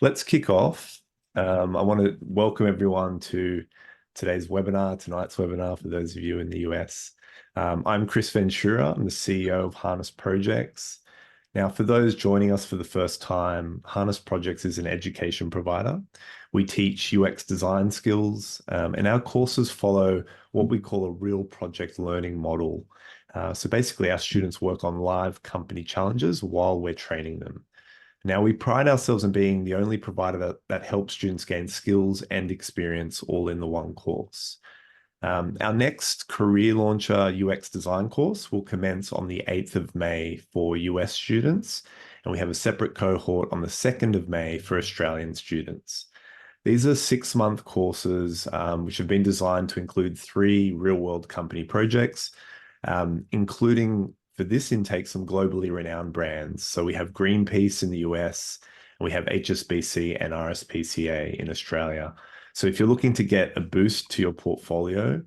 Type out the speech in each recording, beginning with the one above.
let's kick off. I want to welcome everyone to tonight's webinar for those of you in the US. I'm Chris Ventura. I'm the CEO of Harness Projects. Now, for those joining us for the first time, Harness Projects is an education provider. We teach UX design skills, and our courses follow what we call a real project learning model. So basically, our students work on live company challenges while we're training them. Now, we pride ourselves in being the only provider that helps students gain skills and experience all in the one course. Our next Career Launcher UX design course will commence on the 8th of May for US students, and we have a separate cohort on the 2nd of May for Australian students. These are 6-month courses which have been designed to include 3 real-world company projects, including for this intake some globally renowned brands. So we have Greenpeace in the US, and we have HSBC and RSPCA in Australia. So if you're looking to get a boost to your portfolio,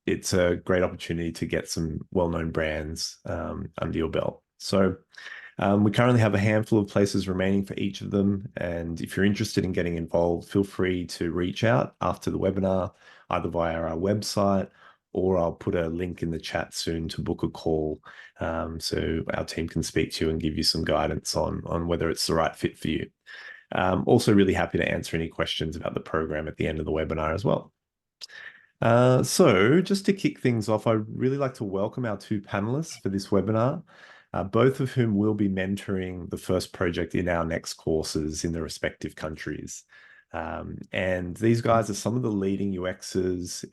it's a great opportunity to get some well-known brands under your belt. So we currently have a handful of places remaining for each of them. And if you're interested in getting involved, feel free to reach out after the webinar, either via our website, or I'll put a link in the chat soon to book a call so our team can speak to you and give you some guidance on whether it's the right fit for you. Also really happy to answer any questions about the program at the end of the webinar as well. So just to kick things off, I'd really like to welcome our 2 panelists for this webinar, both of whom will be mentoring the first project in our next courses in the respective countries. And these guys are some of the leading UX'ers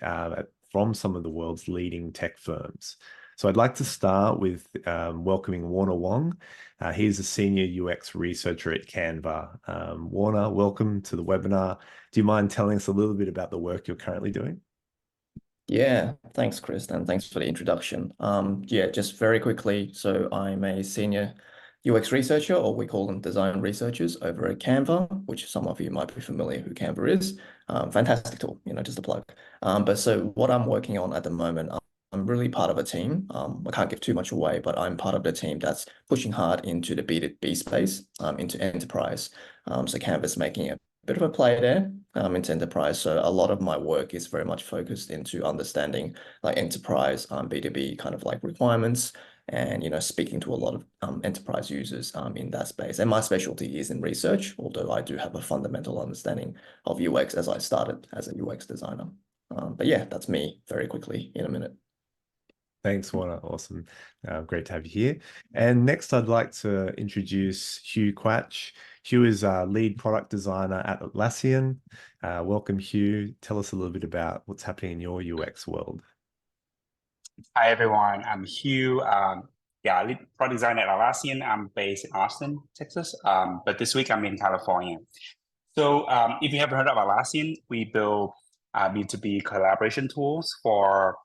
from some of the world's leading tech firms. So I'd like to start with welcoming Wong. He is a senior UX researcher at Canva. Warner, welcome to the webinar. Do you mind telling us a little bit about the work you're currently doing? Yeah, thanks, Chris, and thanks for the introduction. Yeah, just very quickly. So I'm a senior UX researcher, or we call them design researchers, over at Canva, which some of you might be familiar who Canva is. Fantastic tool, just a plug. But so what I'm working on at the moment, I'm really part of a team. I can't give too much away, but I'm part of the team that's pushing hard into the B2B space, into enterprise. So Canva's making a bit of a play there into enterprise. So a lot of my work is very much focused into understanding like enterprise B2B kind of like requirements and speaking to a lot of enterprise users in that space. And my specialty is in research, although I do have a fundamental understanding of UX as I started as a UX designer. But yeah, that's me very quickly in a minute. Thanks, Warner. Awesome. Great to have you here. And next, I'd like to introduce Quach. Hieu is our lead product designer at Atlassian. Welcome, Hieu. Tell us a little bit about what's happening in your UX world. Hi, everyone. I'm Hieu. Lead product designer at Atlassian. I'm based in Austin, Texas. But this week I'm in California. So if you haven't heard of Atlassian, we build B2B collaboration tools for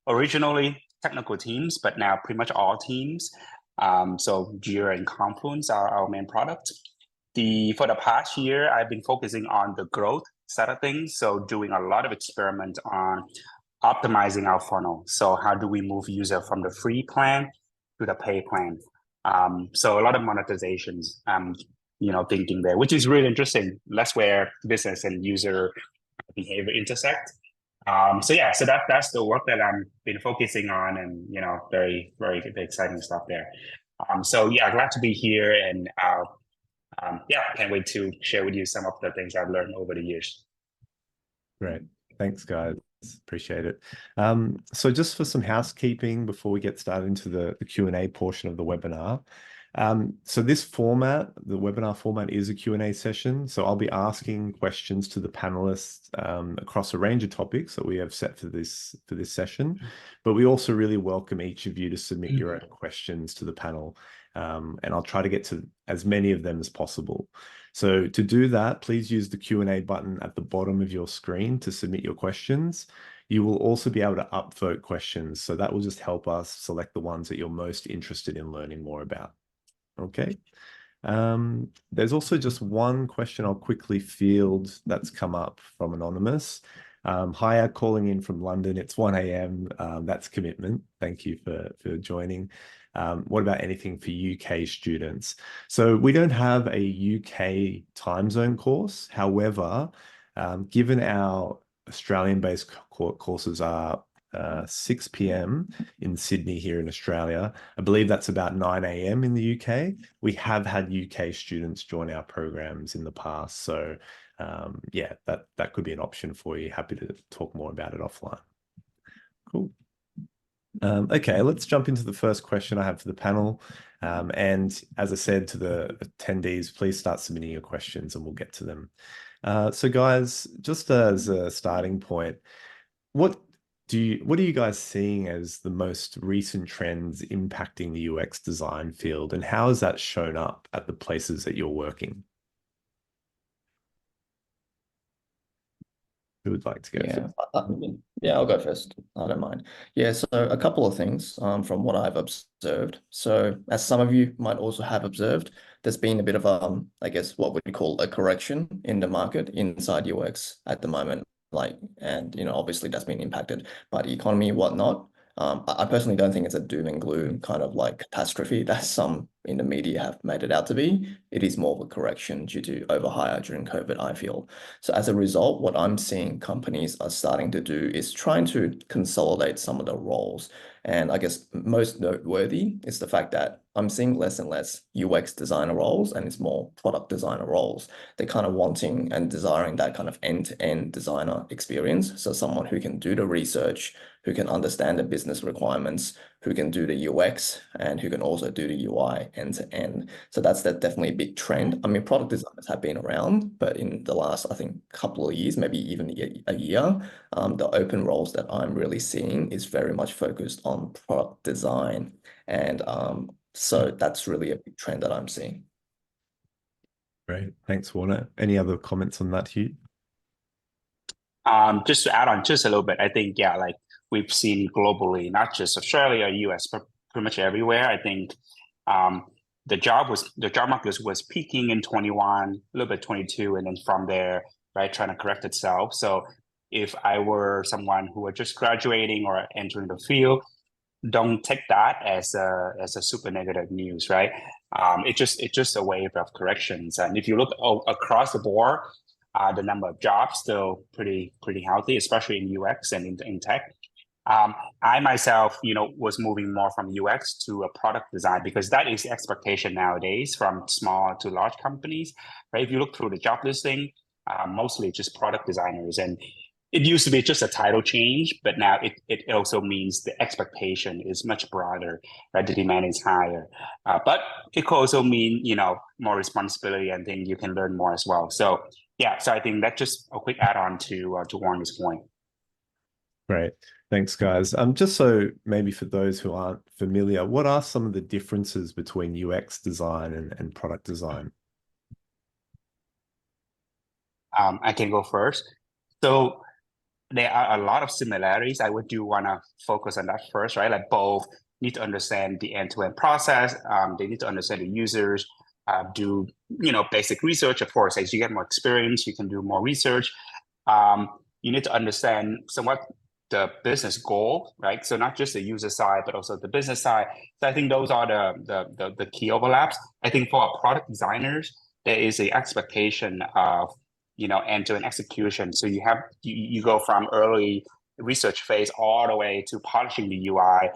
originally technical teams, but now pretty much all teams. So Jira and Confluence are our main product. For the past year, I've been focusing on the growth side of things. So doing a lot of experiment on optimizing our funnel. So how do we move user from the free plan to the pay plan? So a lot of monetizations, thinking there, which is really interesting. That's where business and user behavior intersect. So that's the work that I've been focusing on, and very, very exciting stuff there. Glad to be here, and can't wait to share with you some of the things I've learned over the years. Great. Thanks, guys. Appreciate it. So just for some housekeeping before we get started into the Q&A portion of the webinar. So this format, the webinar format, is a Q&A session. So I'll be asking questions to the panelists across a range of topics that we have set for this session. But we also really welcome each of you to submit your own questions to the panel. And I'll try to get to as many of them as possible. So to do that, please use the Q&A button at the bottom of your screen to submit your questions. You will also be able to upvote questions. So that will just help us select the ones that you're most interested in learning more about. Okay. There's also just one question I'll quickly field that's come up from Anonymous. Hiya, calling in from London. It's 1 a.m. That's commitment. Thank you for joining. What about anything for UK students? So we don't have a UK time zone course. However, given our Australian-based courses are 6 p.m. in Sydney here in Australia, I believe that's about 9 a.m. in the UK. We have had UK students join our programs in the past. So yeah, that could be an option for you. Happy to talk more about it offline. Cool. Okay, let's jump into the first question I have for the panel. And as I said to the attendees, please start submitting your questions and we'll get to them. So guys, just as a starting point, what are you guys seeing as the most recent trends impacting the UX design field, and how has that shown up at the places that you're working? Who would like to go first? Yeah, I'll go first. I don't mind. Yeah, so a couple of things from what I've observed. So as some of you might also have observed, there's been a bit of I guess what we call a correction in the market inside UX at the moment. And obviously that's been impacted by the economy and whatnot. I personally don't think it's a doom and gloom kind of like catastrophe that some in the media have made it out to be. It is more of a correction due to overhire during COVID, I feel. So as a result, what I'm seeing companies are starting to do is trying to consolidate some of the roles. And I guess most noteworthy is the fact that I'm seeing less and less UX designer roles and it's more product designer roles. They're kind of wanting and desiring that kind of end-to-end designer experience. So someone who can do the research, who can understand the business requirements, who can do the UX, and who can also do the UI end to end. So that's definitely a big trend. I mean, product designers have been around, but in the last, I think, couple of years, maybe even a year, the open roles that I'm really seeing is very much focused on product design. And so that's really a big trend that I'm seeing. Great. Thanks, Warner. Any other comments on that, Hieu? Just to add on just a little bit, I think, yeah, like we've seen globally, not just Australia, US, but pretty much everywhere. I think the job market was peaking in 21, a little bit 22, and then from there, right, trying to correct itself. So if I were someone who were just graduating or entering the field, don't take that as a super negative news, right? It's just a wave of corrections, and if you look across the board, the number of jobs still pretty healthy, especially in UX and in tech. I myself, was moving more from UX to a product design because that is the expectation nowadays from small to large companies, right? If you look through the job listing, mostly just product designers, and it used to be just a title change, but now it also means the expectation is much broader, right? The demand is higher, but it could also mean more responsibility and then you can learn more as well. So yeah, so I think that's just a quick add-on to Wong's point. Great. Thanks, guys. Just so maybe for those who aren't familiar, what are some of the differences between UX design and product design? I can go first. So there are a lot of similarities. I do want to focus on that first, right? Like both need to understand the end-to-end process. They need to understand the users, do basic research. Of course, as you get more experience, you can do more research. You need to understand somewhat the business goal, right? So not just the user side, but also the business side. So I think those are the key overlaps. I think for our product designers, there is an expectation of end-to-end execution. So you go from early research phase all the way to polishing the UI,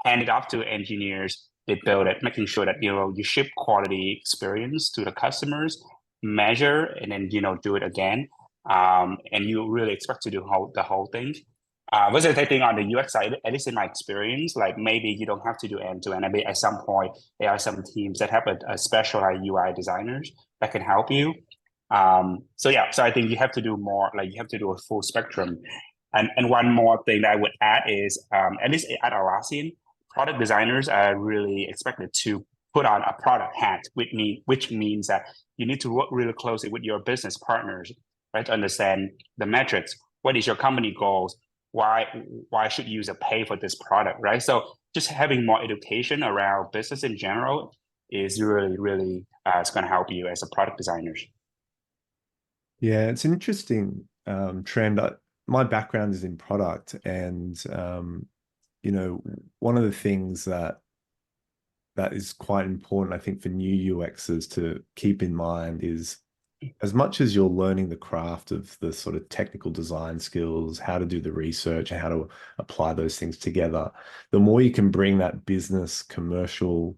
hand it off to engineers, they build it, making sure that you ship quality experience to the customers, measure, and then do it again. And you really expect to do the whole thing. Versus I think on the UX side, at least in my experience, like maybe you don't have to do end-to-end. Maybe at some point there are some teams that have a specialized UI designers that can help you. So I think you have to do more, like you have to do a full spectrum. And one more thing that I would add is, at least at Atlassian, product designers are really expected to put on a product hat, which means that you need to work really closely with your business partners, right, to understand the metrics. What is your company goals? Why should user pay for this product, right? So just having more education around business in general is really it's going to help you as a product designer. Yeah, it's an interesting trend. My background is in product, and one of the things that that is quite important, I think, for new UXers to keep in mind is, as much as you're learning the craft of the sort of technical design skills, how to do the research and how to apply those things together, the more you can bring that business commercial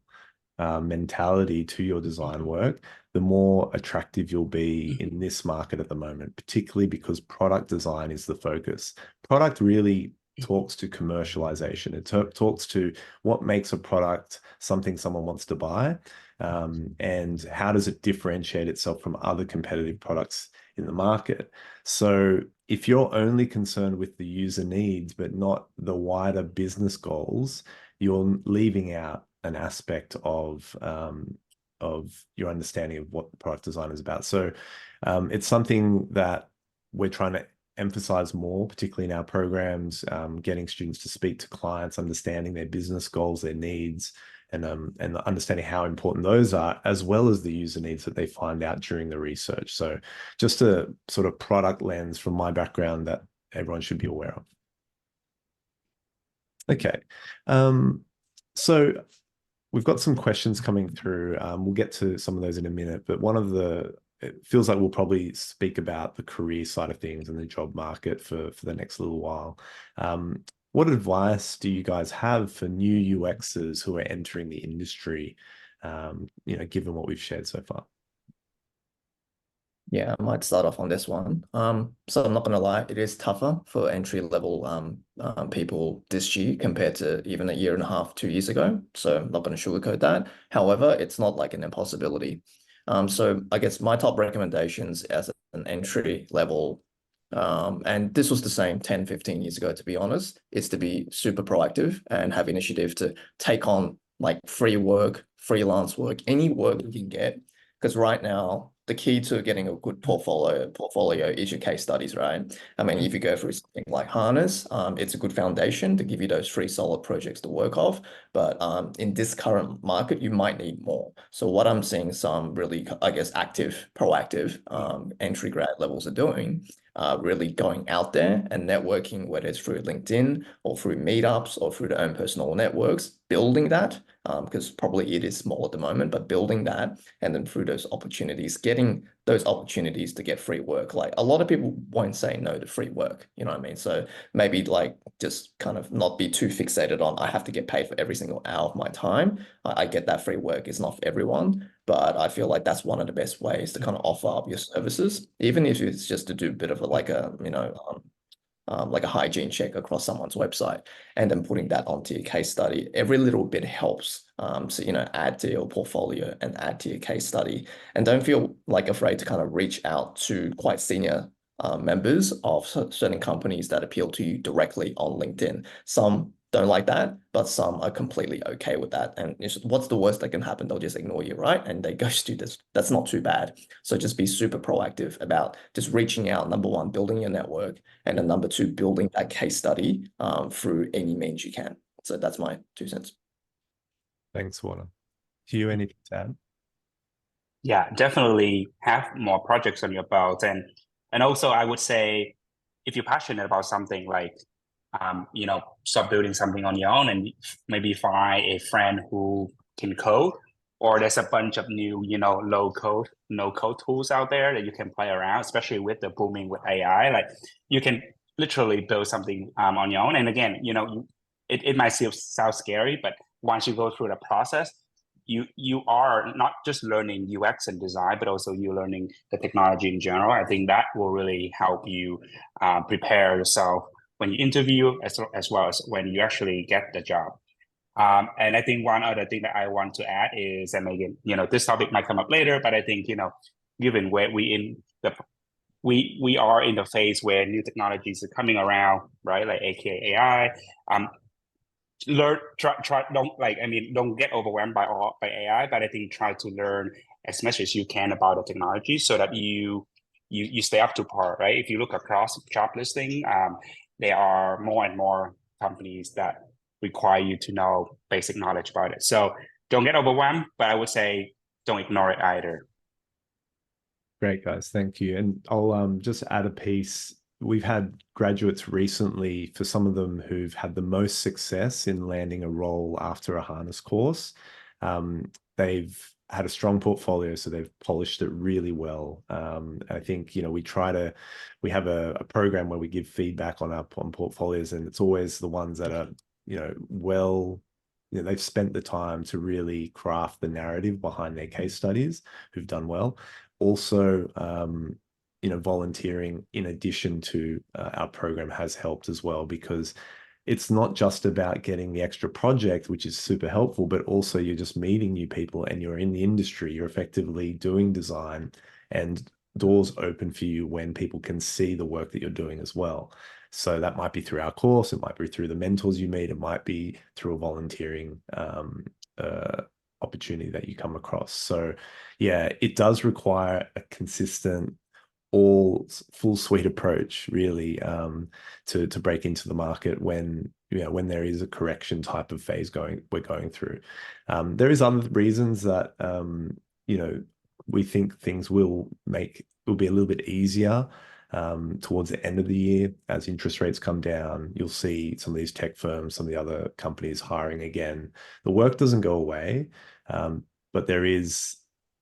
mentality to your design work, the more attractive you'll be in this market at the moment, particularly because product design is the focus. Product really talks to commercialization. It talks to what makes a product something someone wants to buy, and how does it differentiate itself from other competitive products in the market. So if you're only concerned with the user needs, but not the wider business goals, you're leaving out an aspect of your understanding of what product design is about. So it's something that we're trying to emphasize more, particularly in our programs, getting students to speak to clients, understanding their business goals, their needs, and understanding how important those are, as well as the user needs that they find out during the research. So just a sort of product lens from my background that everyone should be aware of. Okay. So we've got some questions coming through. We'll get to some of those in a minute, but it feels like we'll probably speak about the career side of things and the job market for the next little while. What advice do you guys have for new UXers who are entering the industry, given what we've shared so far? Yeah, I might start off on this one. So I'm not going to lie, it is tougher for entry-level people this year compared to even a year and a half, 2 years ago. So I'm not going to sugarcoat that. However, it's not like an impossibility. So I guess my top recommendations as an entry level, and this was the same 10, 15 years ago, to be honest, is to be super proactive and have initiative to take on like free work, freelance work, any work you can get. Because right now, the key to getting a good portfolio is your case studies, right? I mean, if you go through something like Harness, it's a good foundation to give you those 3 solid projects to work off. But in this current market, you might need more. So what I'm seeing some really, I guess, active, proactive entry grad levels are doing, really going out there and networking, whether it's through LinkedIn or through meetups or through their own personal networks, building that, because probably it is small at the moment, but building that, and then through those opportunities, getting those opportunities to get free work. Like a lot of people won't say no to free work, you know what I mean? So maybe like just kind of not be too fixated on, I have to get paid for every single hour of my time. I get that free work is not for everyone, but I feel like that's one of the best ways to kind of offer up your services, even if it's just to do a bit of like a hygiene check across someone's website, and then putting that onto your case study. Every little bit helps. So, add to your portfolio and add to your case study. And don't feel like afraid to kind of reach out to quite senior members of certain companies that appeal to you directly on LinkedIn. Some don't like that, but some are completely okay with that. And what's the worst that can happen? They'll just ignore you, right? And they ghost you. That's not too bad. So just be super proactive about just reaching out. Number one, building your network, and then number two, building that case study through any means you can. So that's my 2 cents. Thanks, Warner. Hieu, anything to add? Yeah, definitely have more projects on your belt. And also I would say, if you're passionate about something, like start building something on your own and maybe find a friend who can code, or there's a bunch of new, low code, no code tools out there that you can play around, especially with the booming with AI. Like you can literally build something on your own. And again, it might sound scary, but once you go through the process, you are not just learning UX and design, but also you're learning the technology in general. I think that will really help you prepare yourself when you interview, as well as when you actually get the job. And I think one other thing that I want to add is, and again, this topic might come up later, but I think, given where we are in the phase where new technologies are coming around, right? Like AKA AI. Don't get overwhelmed by AI, but I think try to learn as much as you can about the technology so that you stay up to par, right? If you look across job listing, there are more and more companies that require you to know basic knowledge about it. So don't get overwhelmed, but I would say don't ignore it either. Great, guys. Thank you. And I'll just add a piece. We've had graduates recently, for some of them who've had the most success in landing a role after a Harness course. They've had a strong portfolio, so they've polished it really well. I think, you know, we have a program where we give feedback on portfolios, and it's always the ones that are, you know, they've spent the time to really craft the narrative behind their case studies, who've done well. Also, you know, volunteering in addition to our program has helped as well, because it's not just about getting the extra project, which is super helpful, but also you're just meeting new people and you're in the industry, you're effectively doing design, and doors open for you when people can see the work that you're doing as well. So that might be through our course, it might be through the mentors you meet, it might be through a volunteering opportunity that you come across. So yeah, it does require a consistent, all full suite approach, really, to break into the market when, you know, when there is a correction type of phase we're going through. There is other reasons that, you know, we think things will be a little bit easier towards the end of the year. As interest rates come down, you'll see some of these tech firms, some of the other companies hiring again. The work doesn't go away, but there is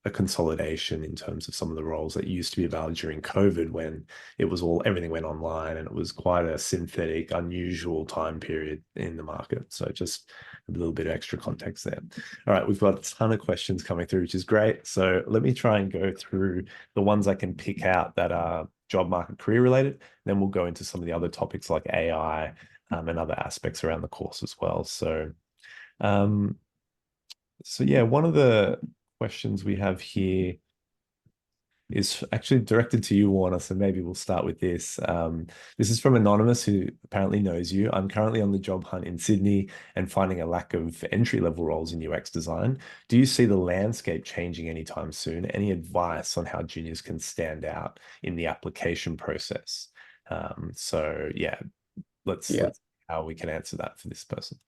a consolidation in terms of some of the roles that used to be available during COVID, when everything went online, and it was quite a synthetic, unusual time period in the market. So just a little bit of extra context there. All right, we've got a ton of questions coming through, which is great. So let me try and go through the ones I can pick out that are job market career related. Then we'll go into some of the other topics like AI and other aspects around the course as well. So yeah, one of the questions we have here is actually directed to you, Warner, so maybe we'll start with this. This is from Anonymous, who apparently knows you. I'm currently on the job hunt in Sydney and finding a lack of entry-level roles in UX design. Do you see the landscape changing anytime soon? Any advice on how juniors can stand out in the application process? So yeah, let's see how we can answer that for this person.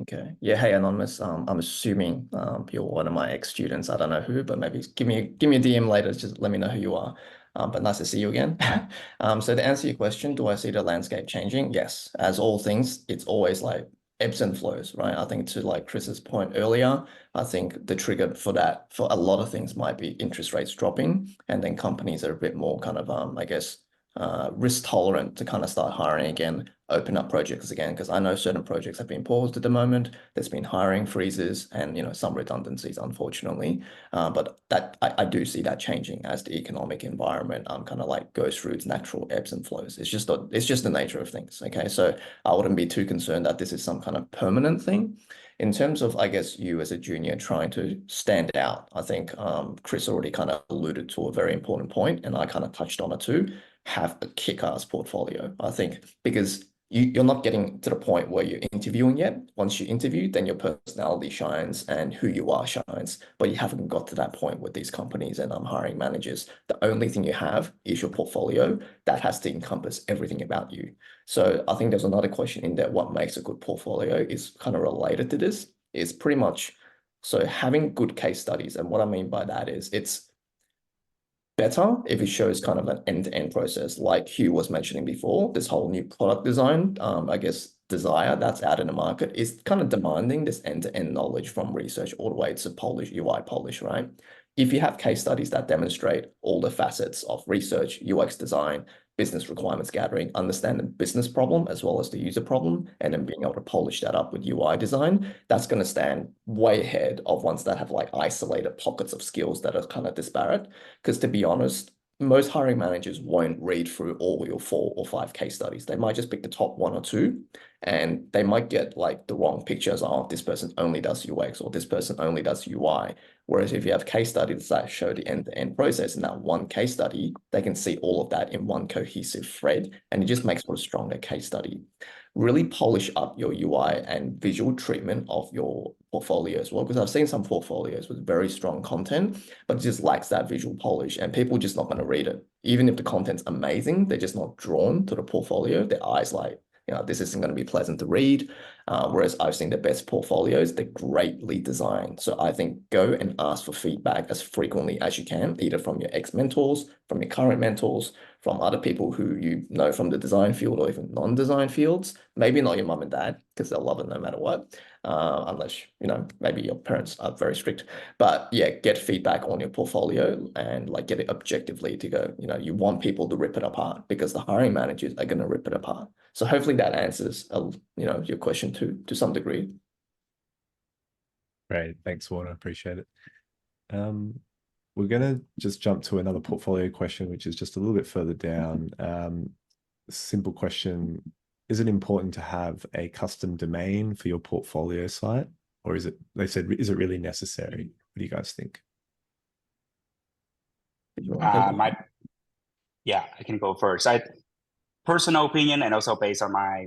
Okay. Yeah. Hey, Anonymous. I'm assuming you're one of my ex-students. I don't know who, but maybe give me a DM later. Just let me know who you are. But nice to see you again. So to answer your question, do I see the landscape changing? Yes. As all things, it's always like ebbs and flows, right? I think to like Chris's point earlier, I think the trigger for that for a lot of things might be interest rates dropping, and then companies are a bit more kind of I guess risk tolerant to kind of start hiring again, open up projects again, because I know certain projects have been paused at the moment. There's been hiring freezes and, you know, some redundancies, unfortunately. But that I do see that changing as the economic environment kind of like goes through its natural ebbs and flows. It's just the nature of things. Okay, so I wouldn't be too concerned that this is some kind of permanent thing. In terms of, I guess, you as a junior trying to stand out, I think Chris already kind of alluded to a very important point, and I kind of touched on it too. Have a kick-ass portfolio, I think, because you're not getting to the point where you're interviewing yet. Once you interview, then your personality shines and who you are shines, but you haven't got to that point with these companies and hiring managers. The only thing you have is your portfolio that has to encompass everything about you. So I think there's another question in there. What makes a good portfolio is kind of related to this. It's pretty much, so having good case studies. And what I mean by that is it's better if it shows kind of an end-to-end process, like Hieu was mentioning before. This whole new product design, I guess, desire that's out in the market is kind of demanding this end-to-end knowledge from research all the way to polish, UI polish, right? If you have case studies that demonstrate all the facets of research, UX design, business requirements gathering, understand the business problem as well as the user problem, and then being able to polish that up with UI design, that's going to stand way ahead of ones that have like isolated pockets of skills that are kind of disparate. Because to be honest, most hiring managers won't read through all your 4 or 5 case studies. They might just pick the top 1 or 2, and they might get like the wrong pictures of this person only does UX or this person only does UI. Whereas if you have case studies that show the end-to-end process in that one case study, they can see all of that in one cohesive thread, and it just makes for a stronger case study. Really polish up your UI and visual treatment of your portfolio as well, because I've seen some portfolios with very strong content, but it just lacks that visual polish, and people are just not going to read it. Even if the content's amazing, they're just not drawn to the portfolio. Their eyes like, you know, this isn't going to be pleasant to read. Whereas I've seen the best portfolios, they're greatly designed. So I think go and ask for feedback as frequently as you can, either from your ex-mentors, from your current mentors, from other people who you know from the design field or even non-design fields. Maybe not your mum and dad, because they'll love it no matter what. Unless, maybe your parents are very strict. But yeah, get feedback on your portfolio and like get it objectively to go, you want people to rip it apart because the hiring managers are going to rip it apart. So hopefully that answers, your question to some degree. Great. Thanks, Warner. Appreciate it. We're going to just jump to another portfolio question, which is just a little bit further down. Simple question. Is it important to have a custom domain for your portfolio site? Or is it really necessary? What do you guys think? Yeah, I can go first. Personal opinion, and also based on my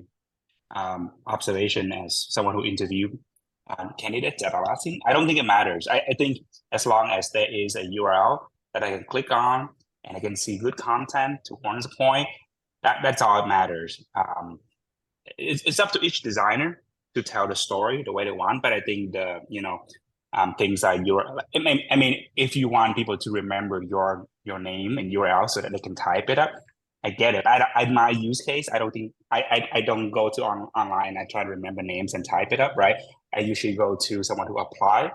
observation as someone who interviewed candidates at Atlassian, I don't think it matters. I think as long as there is a URL that I can click on and I can see good content to one's point, that's all that matters. It's up to each designer to tell the story the way they want, but I think things like I mean, if you want people to remember your name and URL so that they can type it up, I get it. My use case, I don't think I don't go to online. I try to remember names and type it up, right? I usually go to someone who apply.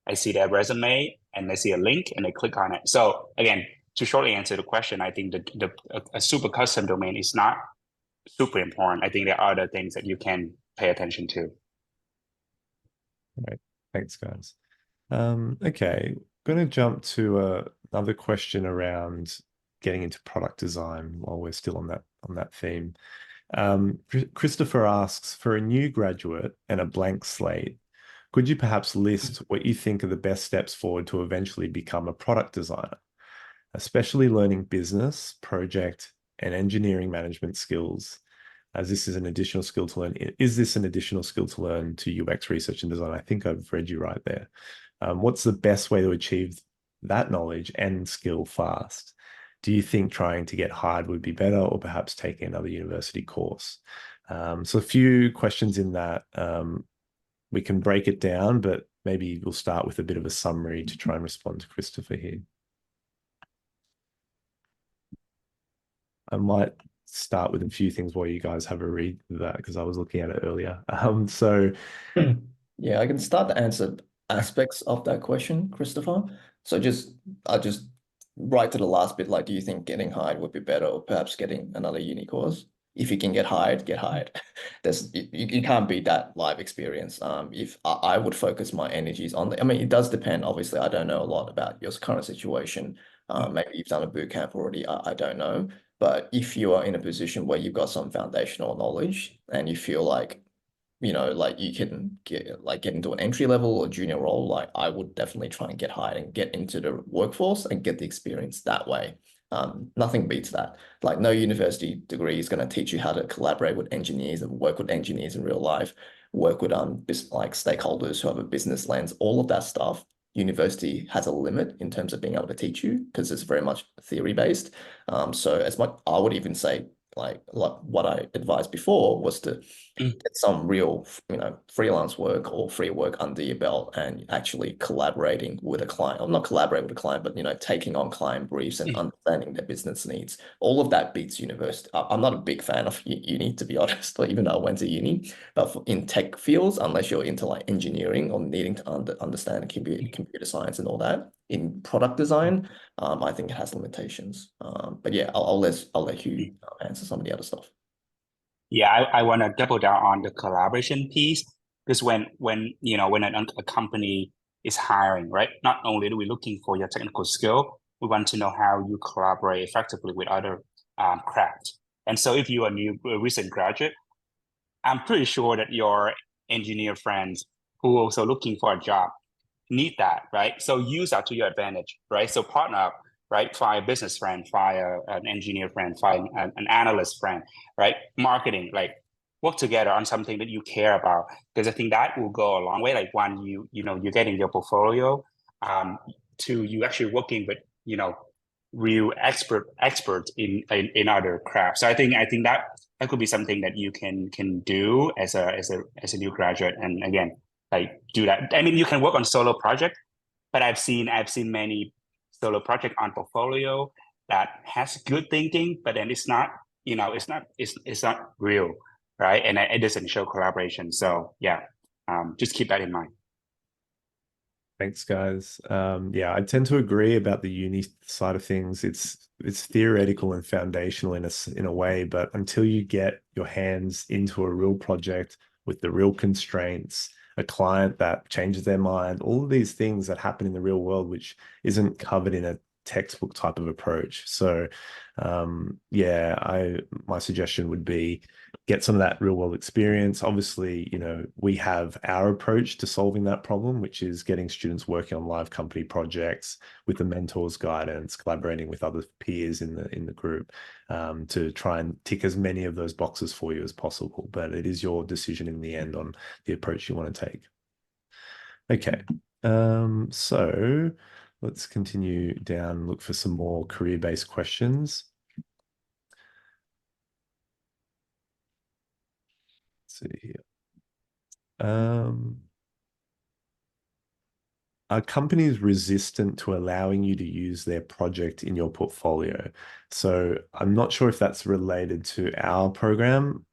I see their resume and I see a link and I click on it. So again, to shortly answer the question, I think a super custom domain is not super important. I think there are other things that you can pay attention to. Right. Thanks, guys. Okay, I'm going to jump to another question around getting into product design while we're still on that theme. Christopher asks, for a new graduate and a blank slate, could you perhaps list what you think are the best steps forward to eventually become a product designer, especially learning business, project, and engineering management skills, as this is an additional skill to learn? Is this an additional skill to learn to UX research and design? I think I've read you right there. What's the best way to achieve that knowledge and skill fast? Do you think trying to get hired would be better, or perhaps taking another university course? So a few questions in that. We can break it down, but maybe we'll start with a bit of a summary to try and respond to Christopher here. I might start with a few things while you guys have a read through that, because I was looking at it earlier. Yeah, I can start to answer aspects of that question, Christopher. So I'll just right to the last bit, like, do you think getting hired would be better, or perhaps getting another uni course? If you can get hired, get hired. You can't beat that live experience. If I would focus my energies on I mean, it does depend. Obviously, I don't know a lot about your current situation. Maybe you've done a boot camp already. I don't know. But if you are in a position where you've got some foundational knowledge and you feel like, like you can get into an entry level or junior role, like I would definitely try and get hired and get into the workforce and get the experience that way. Nothing beats that. Like, no university degree is going to teach you how to collaborate with engineers and work with engineers in real life, work with like stakeholders who have a business lens. All of that stuff, university has a limit in terms of being able to teach you, because it's very much theory based. So as much, I would even say, like what I advised before was to get some real, freelance work or free work under your belt and actually collaborating with a client, or not collaborating with a client, but, taking on client briefs and understanding their business needs. All of that beats university. I'm not a big fan of uni, to be honest, even though I went to uni, but in tech fields, unless you're into like engineering or needing to understand computer science and all that, in product design, I think it has limitations. But yeah, I'll let you answer some of the other stuff. Yeah, I want to double down on the collaboration piece, because when a company is hiring, right? Not only are we looking for your technical skill, we want to know how you collaborate effectively with other craft. And so if you are a recent graduate, I'm pretty sure that your engineer friends who are also looking for a job need that, right? So use that to your advantage, right? So partner up, right? Find a business friend, find an engineer friend, find an analyst friend, right? Marketing, like work together on something that you care about, because I think that will go a long way. Like one, you're getting your portfolio, to you actually working with, real experts in other crafts. So I think that that could be something that you can do as a new graduate. And again, like do that. I mean, you can work on solo project, but I've seen many solo project on portfolio that has good thinking, but then it's not, it's not real, right? And it doesn't show collaboration. So yeah, just keep that in mind. Thanks, guys. Yeah, I tend to agree about the uni side of things. It's theoretical and foundational in a way, but until you get your hands into a real project with the real constraints, a client that changes their mind, all of these things that happen in the real world, which isn't covered in a textbook type of approach. So, yeah, my suggestion would be get some of that real world experience. Obviously, we have our approach to solving that problem, which is getting students working on live company projects with the mentor's guidance, collaborating with other peers in the group, to try and tick as many of those boxes for you as possible. But it is your decision in the end on the approach you want to take. Okay, so let's continue down, look for some more career-based questions. Let's see here. Are companies resistant to allowing you to use their project in your portfolio? So I'm not sure if that's related to our program.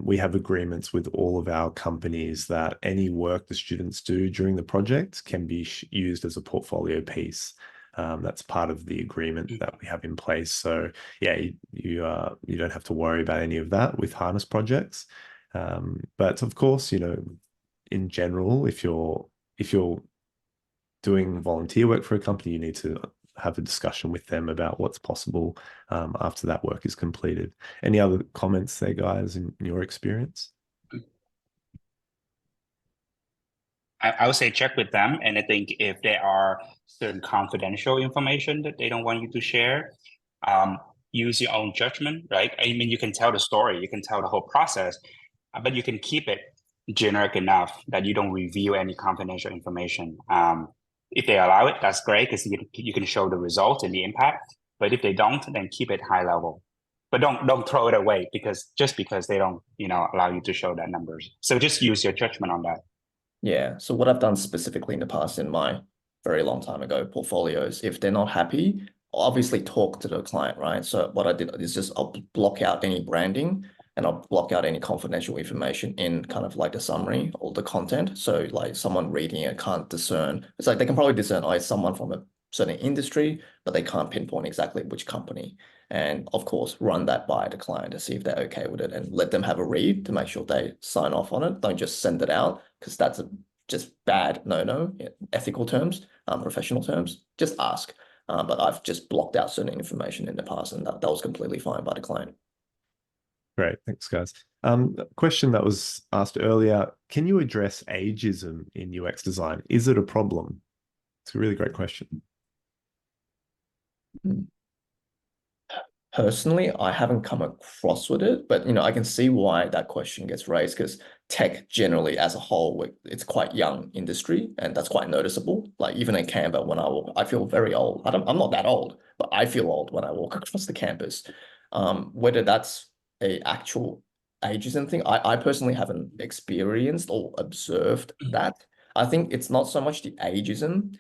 We have agreements with all of our companies that any work the students do during the project can be used as a portfolio piece. That's part of the agreement that we have in place. So yeah, you don't have to worry about any of that with Harness projects. But of course, in general, if you're doing volunteer work for a company, you need to have a discussion with them about what's possible after that work is completed. Any other comments there, guys, in your experience? I would say check with them, and I think if there are certain confidential information that they don't want you to share, use your own judgment, right? I mean, you can tell the story, you can tell the whole process, but you can keep it generic enough that you don't reveal any confidential information. If they allow it, that's great because you can show the results and the impact. But if they don't, then keep it high level. But don't throw it away because they don't allow you to show that numbers. So just use your judgment on that. Yeah. So what I've done specifically in the past in my very long time ago portfolios, if they're not happy, I'll obviously talk to the client, right? So what I did is just I'll block out any branding and I'll block out any confidential information in kind of like the summary or the content. So like someone reading it can't discern. It's like they can probably discern, oh, it's someone from a certain industry, but they can't pinpoint exactly which company. And of course, run that by the client to see if they're okay with it and let them have a read to make sure they sign off on it. Don't just send it out because that's just bad no-no in ethical terms, professional terms. Just ask. But I've just blocked out certain information in the past and that was completely fine by the client. Great, thanks, guys. Question that was asked earlier, can you address ageism in UX design? Is it a problem? It's a really great question. Personally, I haven't come across with it, but I can see why that question gets raised because tech generally as a whole, it's quite young industry and that's quite noticeable. Like even in Canva, when I walk, I feel very old. I'm not that old, but I feel old when I walk across the campus. Whether that's a actual ageism thing, I personally haven't experienced or observed that. I think it's not so much the ageism.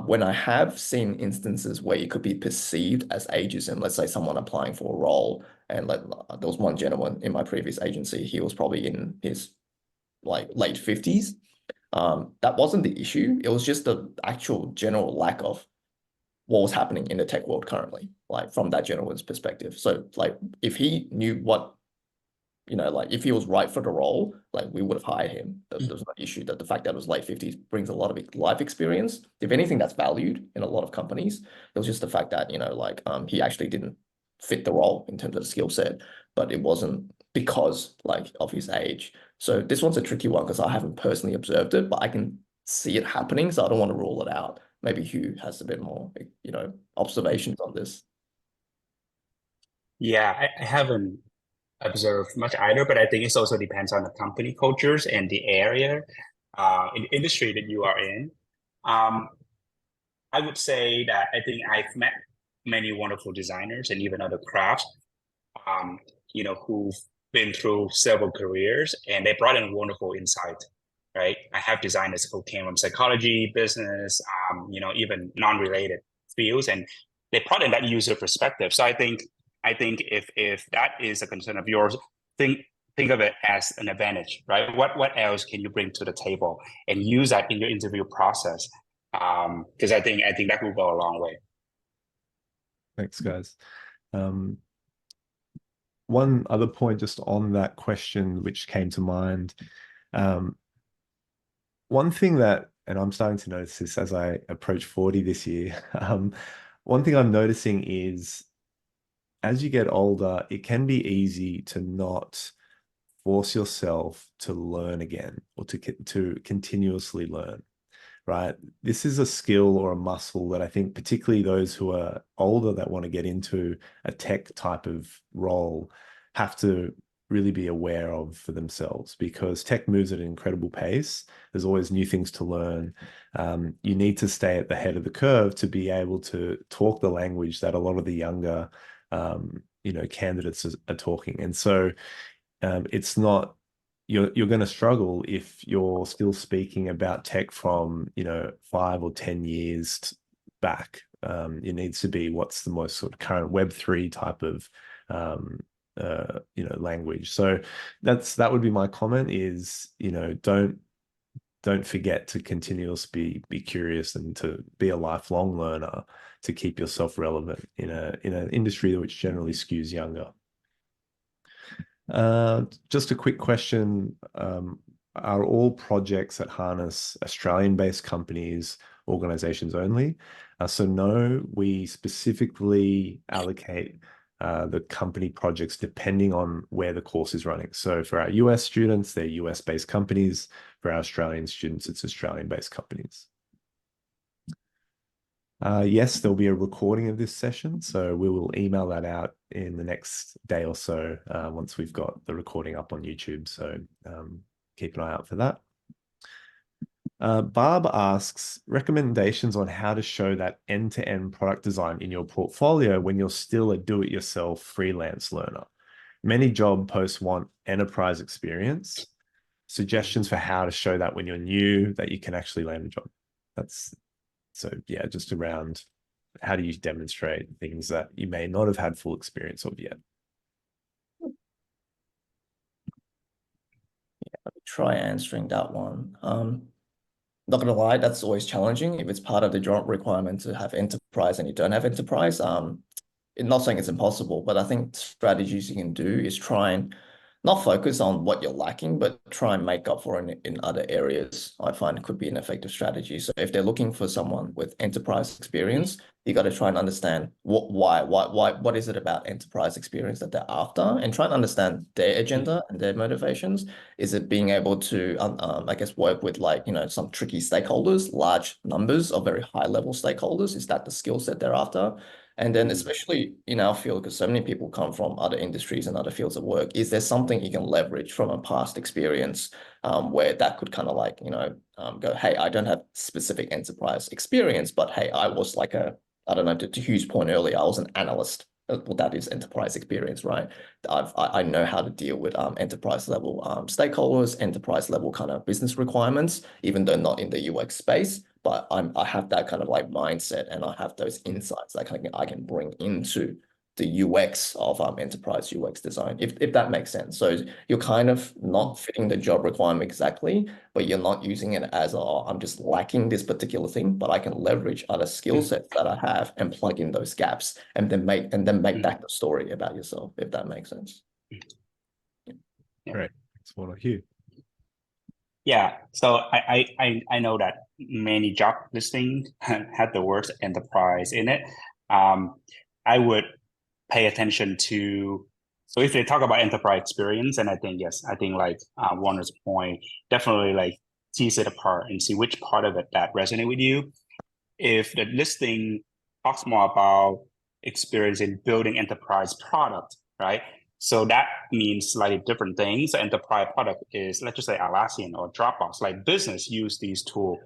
When I have seen instances where it could be perceived as ageism, let's say someone applying for a role, and there was one gentleman in my previous agency, he was probably in his like late 50s. That wasn't the issue. It was just the actual general lack of what was happening in the tech world currently, like from that gentleman's perspective. So like if he knew what like if he was right for the role, like we would have hired him. There was no issue that the fact that it was late 50s brings a lot of life experience. If anything, that's valued in a lot of companies. It was just the fact that, he actually didn't fit the role in terms of the skill set, but it wasn't because like of his age. So this one's a tricky one because I haven't personally observed it, but I can see it happening. So I don't want to rule it out. Maybe Hieu has a bit more, observations on this. Yeah, I haven't observed much either, but I think it also depends on the company cultures and the area, in the industry that you are in. I would say that I think I've met many wonderful designers and even other crafts, who've been through several careers, and they brought in wonderful insight, right? I have designers who came from psychology, business, even non-related fields, and they brought in that user perspective. So I think if that is a concern of yours, think of it as an advantage, right? What else can you bring to the table and use that in your interview process? Because I think that will go a long way. Thanks, guys. One other point just on that question, which came to mind. One thing that, and I'm starting to notice this as I approach 40 this year, one thing I'm noticing is as you get older, it can be easy to not force yourself to learn again or to continuously learn, right? This is a skill or a muscle that I think particularly those who are older that want to get into a tech type of role have to really be aware of for themselves, because tech moves at an incredible pace. There's always new things to learn. You need to stay at the head of the curve to be able to talk the language that a lot of the younger candidates are talking. And so it's not, you're going to struggle if you're still speaking about tech from 5 or 10 years back. It needs to be what's the most sort of current Web3 type of language. So that would be my comment is, don't forget to continuously be curious and to be a lifelong learner to keep yourself relevant in an industry which generally skews younger. Just a quick question. Are all projects at Harness Australian-based companies, organizations only? So no, we specifically allocate the company projects depending on where the course is running. So for our US students, they're US-based companies. For our Australian students, it's Australian-based companies. Yes, there'll be a recording of this session, so we will email that out in the next day or so once we've got the recording up on YouTube. So keep an eye out for that. Barb asks, recommendations on how to show that end-to-end product design in your portfolio when you're still a do-it-yourself freelance learner. Many job posts want enterprise experience. Suggestions for how to show that when you're new, that you can actually land a job. So yeah, just around how do you demonstrate things that you may not have had full experience of yet. Yeah, let me try answering that one. Not gonna lie, that's always challenging if it's part of the job requirement to have enterprise and you don't have enterprise. I'm not saying it's impossible, but I think strategies you can do is try and not focus on what you're lacking, but try and make up for it in other areas. I find it could be an effective strategy. So if they're looking for someone with enterprise experience, you got to try and understand what is it about enterprise experience that they're after, and try and understand their agenda and their motivations. Is it being able to, I guess, work with some tricky stakeholders, large numbers of very high level stakeholders? Is that the skill set they're after? And then especially in our field, because so many people come from other industries and other fields of work, is there something you can leverage from a past experience where that could kind of go, hey, I don't have specific enterprise experience, but hey, I was I don't know, to Hugh's point earlier, I was an analyst. Well, that is enterprise experience, right? I know how to deal with enterprise level stakeholders, enterprise level kind of business requirements, even though not in the UX space. But I have that kind of mindset, and I have those insights that I can bring into the UX of enterprise UX design, if that makes sense. So you're kind of not fitting the job requirement exactly, but you're not using it as I'm just lacking this particular thing, but I can leverage other skill sets that I have and plug in those gaps, and then make that the story about yourself, if that makes sense. Great. Thanks, Wong. Hieu. Yeah, so I know that many job listings had the word enterprise in it. I would pay attention to, so if they talk about enterprise experience, and I think Warner's point, definitely tease it apart and see which part of it that resonate with you. If the listing talks more about experience in building enterprise product, right? So that means slightly different things. The enterprise product is, let's just say Atlassian or Dropbox, business use these tools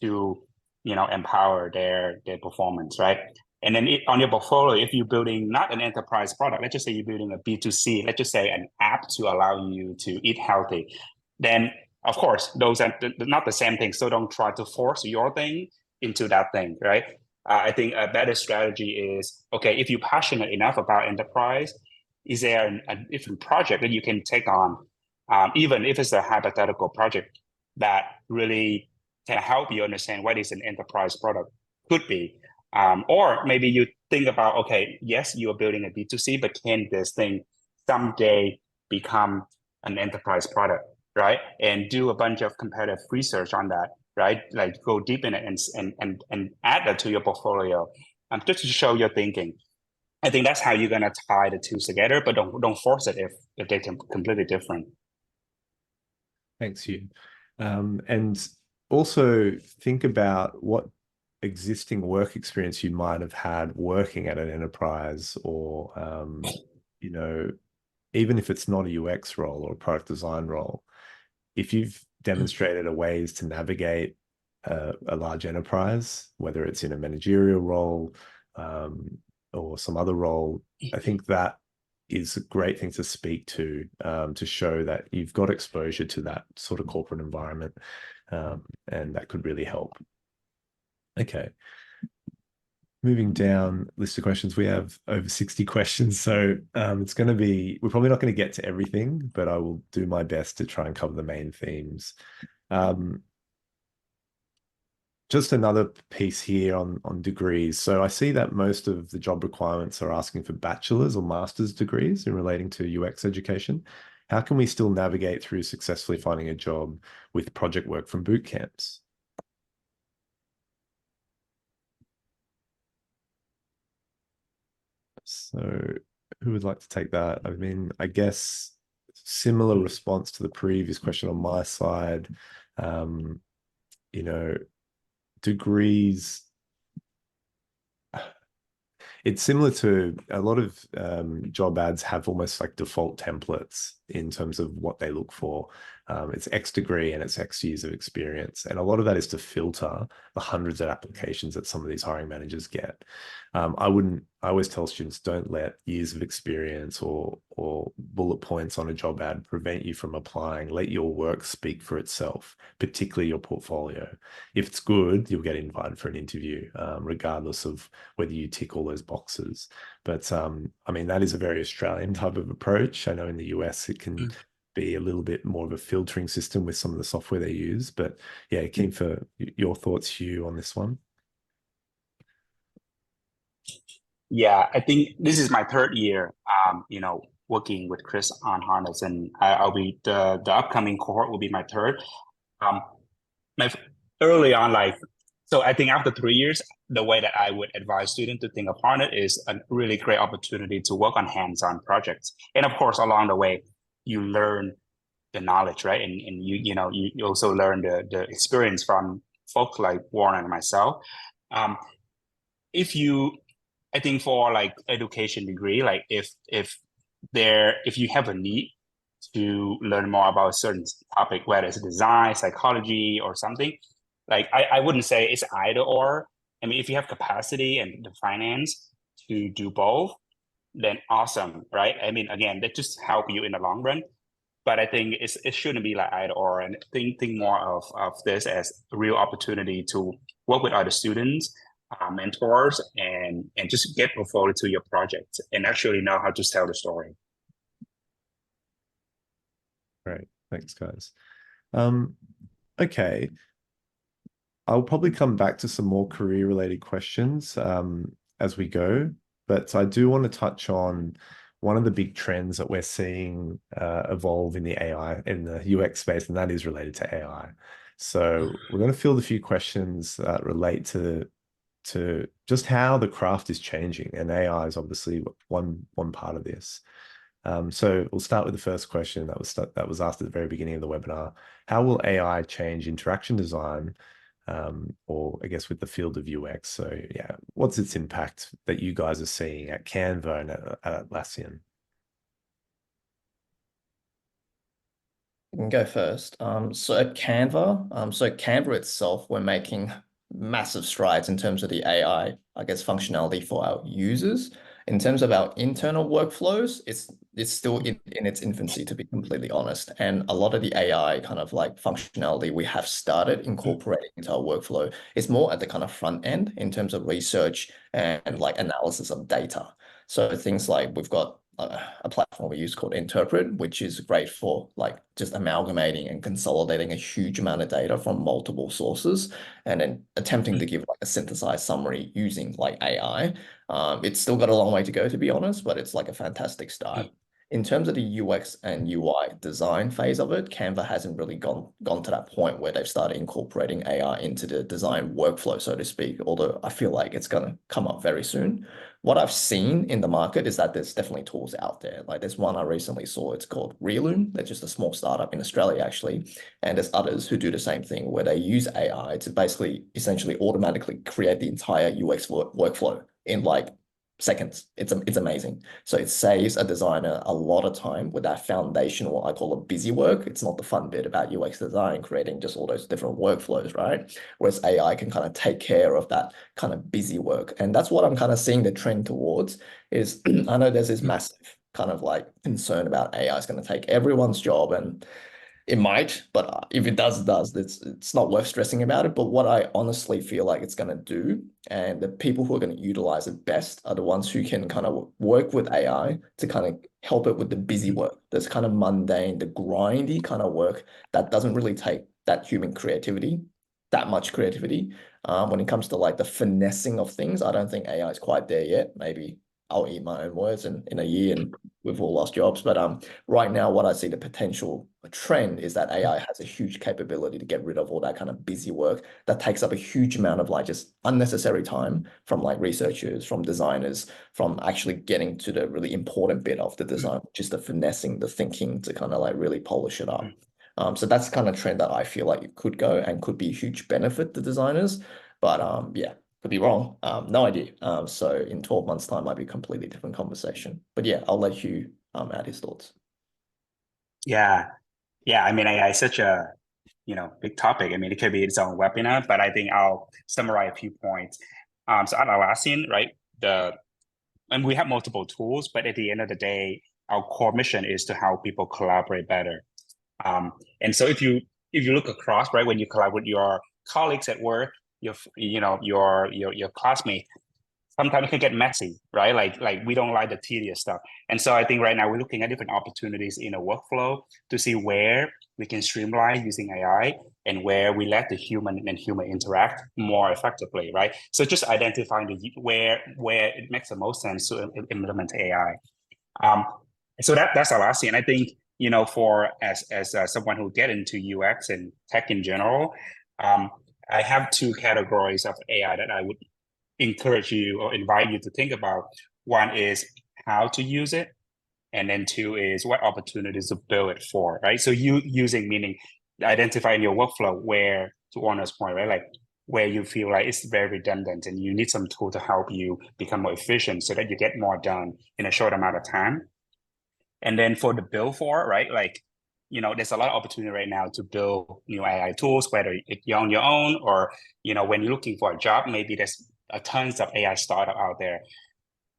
to, empower their performance, right? And then on your portfolio, if you're building not an enterprise product, let's just say you're building a B2C, let's just say an app to allow you to eat healthy, then of course, those are not the same thing. So don't try to force your thing into that thing, right? I think a better strategy is, okay, if you're passionate enough about enterprise, is there a different project that you can take on, even if it's a hypothetical project that really can help you understand what is an enterprise product could be. Or maybe you think about, okay, yes, you are building a B2C, but can this thing someday become an enterprise product, right? And do a bunch of competitive research on that, right? Like go deep in it and add that to your portfolio, just to show your thinking. I think that's how you're gonna tie the two together, but don't force it if they're completely different. Thanks, Hugh. And also think about what existing work experience you might have had working at an enterprise, or you know, even if it's not a UX role or a product design role, if you've demonstrated a ways to navigate a large enterprise, whether it's in a managerial role or some other role, I think that is a great thing to speak to show that you've got exposure to that sort of corporate environment, and that could really help. Okay. Moving down list of questions, we have over 60 questions. So it's going to be, we're probably not going to get to everything, but I will do my best to try and cover the main themes. Just another piece here on degrees. So I see that most of the job requirements are asking for bachelor's or master's degrees in relating to UX education. How can we still navigate through successfully finding a job with project work from boot camps? So who would like to take that? I mean, I guess similar response to the previous question on my side. You know, degrees, it's similar to a lot of job ads have almost like default templates in terms of what they look for. It's X degree and it's X years of experience. And a lot of that is to filter the hundreds of applications that some of these hiring managers get. I always tell students, don't let years of experience or bullet points on a job ad prevent you from applying. Let your work speak for itself, particularly your portfolio. If it's good, you'll get invited for an interview, regardless of whether you tick all those boxes. But I mean, that is a very Australian type of approach. I know in the US, it can be a little bit more of a filtering system with some of the software they use. But yeah, keen for your thoughts, Hugh, on this one. Yeah, I think this is my third year, working with Chris on Harness, and I'll be the upcoming cohort will be my third. My early on, so I think after 3 years, the way that I would advise students to think of Harness is a really great opportunity to work on hands-on projects, and of course, along the way, you learn the knowledge, right? And you also learn the experience from folks like Warren and myself. I think for like education degree, like if you have a need to learn more about a certain topic, whether it's design, psychology, or something, like I wouldn't say it's either or. I mean, if you have capacity and the finance to do both, then awesome, right? I mean, again, that just help you in the long run. But I think it shouldn't be like either or, and think more of this as a real opportunity to work with other students, mentors, and just get portfolio to your project and actually know how to tell the story. Great, thanks, guys. Okay, I'll probably come back to some more career-related questions as we go, but I do want to touch on one of the big trends that we're seeing evolve in the AI, in the UX space, and that is related to AI. So we're going to field a few questions that relate to just how the craft is changing, and AI is obviously one part of this. So we'll start with the first question that was asked at the very beginning of the webinar. How will AI change interaction design, or I guess with the field of UX? So yeah, what's its impact that you guys are seeing at Canva and at Atlassian? I can go first. So at Canva, Canva itself, we're making massive strides in terms of the AI, I guess, functionality for our users. In terms of our internal workflows, it's still in its infancy, to be completely honest. And a lot of the AI kind of like functionality we have started incorporating into our workflow is more at the kind of front end in terms of research and like analysis of data. So things like we've got a platform we use called Interpret, which is great for like just amalgamating and consolidating a huge amount of data from multiple sources and then attempting to give like a synthesized summary using like AI. It's still got a long way to go, to be honest, but it's like a fantastic start. In terms of the UX and UI design phase of it, Canva hasn't really gone to that point where they've started incorporating AI into the design workflow, so to speak, although I feel like it's going to come up very soon. What I've seen in the market is that there's definitely tools out there. Like there's one I recently saw, it's called Reloom. They're just a small startup in Australia, actually. And there's others who do the same thing where they use AI to basically essentially automatically create the entire UX workflow in like seconds. It's amazing. So it saves a designer a lot of time with that foundational, what I call a busy work. It's not the fun bit about UX design, creating just all those different workflows, right? Whereas AI can kind of take care of that kind of busy work. And that's what I'm kind of seeing the trend towards is I know there's this massive kind of like concern about AI is going to take everyone's job, and it might, but if it does, it's not worth stressing about it. But what I honestly feel like it's going to do, and the people who are going to utilize it best are the ones who can kind of work with AI to kind of help it with the busy work. This kind of mundane, the grindy kind of work that doesn't really take that human creativity, that much creativity. When it comes to like the finessing of things, I don't think AI is quite there yet. Maybe I'll eat my own words in a year and we've all lost jobs. But right now, what I see the potential trend is that AI has a huge capability to get rid of all that kind of busy work that takes up a huge amount of like just unnecessary time from like researchers, from designers, from actually getting to the really important bit of the design, just the finessing, the thinking to kind of like really polish it up. So that's the kind of trend that I feel like it could go and could be a huge benefit to designers. But yeah, could be wrong. No idea. So in 12 months' time might be a completely different conversation. But yeah, I'll let Hieu add his thoughts. Yeah. Yeah. I mean, AI is such a, big topic. I mean, it could be its own webinar, but I think I'll summarize a few points. So at Atlassian, right, and we have multiple tools, but at the end of the day, our core mission is to help people collaborate better. And so if you look across, right, when you collaborate with your colleagues at work, your classmates, sometimes it can get messy, right? Like we don't like the tedious stuff. And so I think right now we're looking at different opportunities in a workflow to see where we can streamline using AI and where we let the human and human interact more effectively, right? So just identifying where it makes the most sense to implement AI. So that's Atlassian. And I think, for as someone who get into UX and tech in general, I have two categories of AI that I would encourage you or invite you to think about. One is how to use it, and then two is what opportunities to build it for, right? So using meaning identifying your workflow where, to Warner's point, right, like where you feel like it's very redundant and you need some tool to help you become more efficient so that you get more done in a short amount of time. And then for the build for, right, like, there's a lot of opportunity right now to build new AI tools, whether you're on your own or, when you're looking for a job, maybe there's tons of AI startup out there.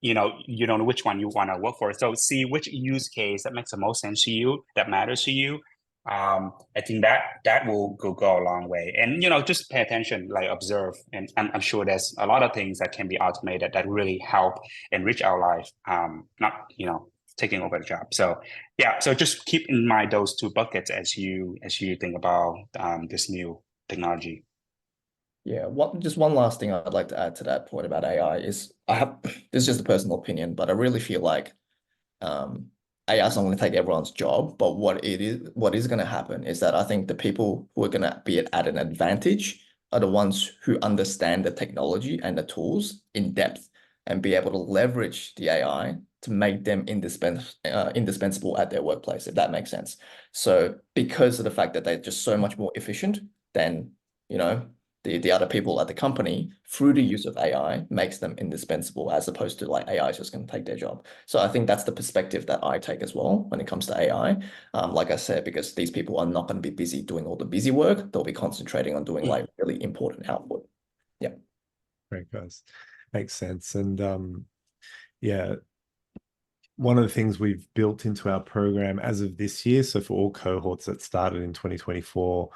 You don't know which one you want to work for. So see which use case that makes the most sense to you, that matters to you. I think that will go a long way. And, just pay attention, like observe. And I'm sure there's a lot of things that can be automated that really help enrich our life. Not, taking over the job. So yeah, so just keep in mind those two buckets as you think about this new technology. Yeah, just one last thing I'd like to add to that point about AI is this is just a personal opinion, but I really feel like AI is not going to take everyone's job, but what is going to happen is that I think the people who are going to be at an advantage are the ones who understand the technology and the tools in depth and be able to leverage the AI to make them indispensable at their workplace, if that makes sense. So because of the fact that they're just so much more efficient than, the other people at the company, through the use of AI makes them indispensable, as opposed to like AI is just going to take their job. So I think that's the perspective that I take as well when it comes to AI. Like I said, because these people are not going to be busy doing all the busy work, they'll be concentrating on doing like really important output. Great, guys. Makes sense. And yeah, one of the things we've built into our program as of this year, so for all cohorts that started in 2024,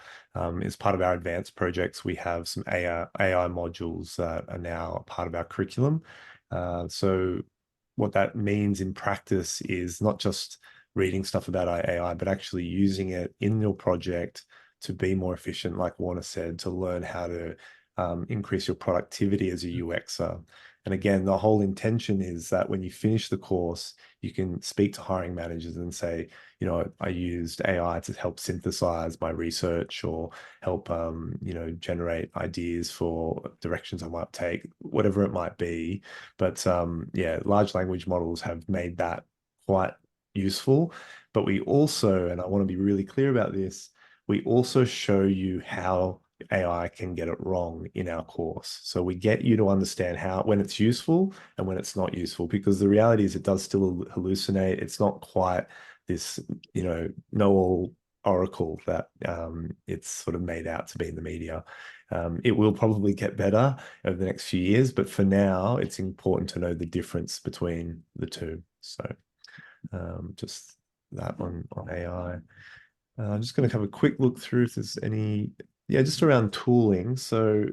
as part of our advanced projects, we have some AI modules that are now a part of our curriculum. So what that means in practice is not just reading stuff about AI, but actually using it in your project to be more efficient, like Warner said, to learn how to increase your productivity as a UXer. And again, the whole intention is that when you finish the course, you can speak to hiring managers and say, you know, I used AI to help synthesize my research or help, you know, generate ideas for directions I might take, whatever it might be. But yeah, large language models have made that quite useful. But we also, and I want to be really clear about this, we also show you how AI can get it wrong in our course. So we get you to understand how, when it's useful and when it's not useful, because the reality is it does still hallucinate. It's not quite this, you know-all oracle that it's sort of made out to be in the media. It will probably get better over the next few years, but for now, it's important to know the difference between the two. So just that on AI. I'm just going to have a quick look through if there's any, yeah, just around tooling. So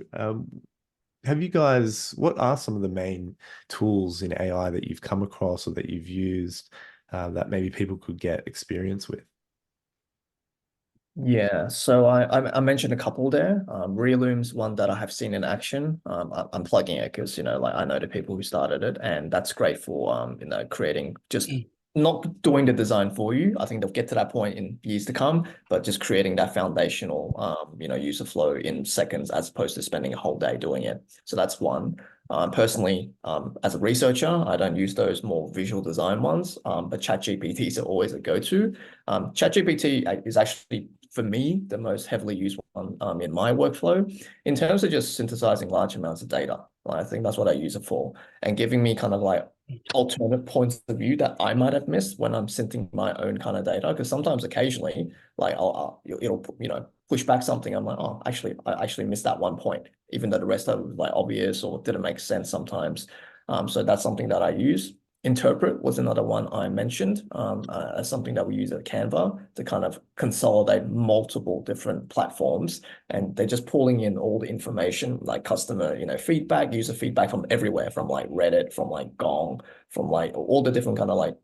have you guys, what are some of the main tools in AI that you've come across or that you've used that maybe people could get experience with? Yeah, so I mentioned a couple there. Realum's one that I have seen in action. I'm plugging it because, you know, like I know the people who started it, and that's great for you know, creating, just not doing the design for you. I think they'll get to that point in years to come, but just creating that foundational you know, user flow in seconds as opposed to spending a whole day doing it. So that's one. Personally, as a researcher, I don't use those more visual design ones, but ChatGPTs are always a go-to. ChatGPT is actually, for me, the most heavily used one in my workflow in terms of just synthesizing large amounts of data. I think that's what I use it for, and giving me kind of like alternate points of view that I might have missed when I'm synthing my own kind of data. Because sometimes, occasionally, like it'll you know, push back something. I'm like, oh, actually, I actually missed that one point, even though the rest of it was like obvious or didn't make sense sometimes. So that's something that I use. Interpret was another one I mentioned as something that we use at Canva to kind of consolidate multiple different platforms, and they're just pulling in all the information like customer, you know, feedback, user feedback from everywhere, from like Reddit, from like Gong, from like all the different kind of like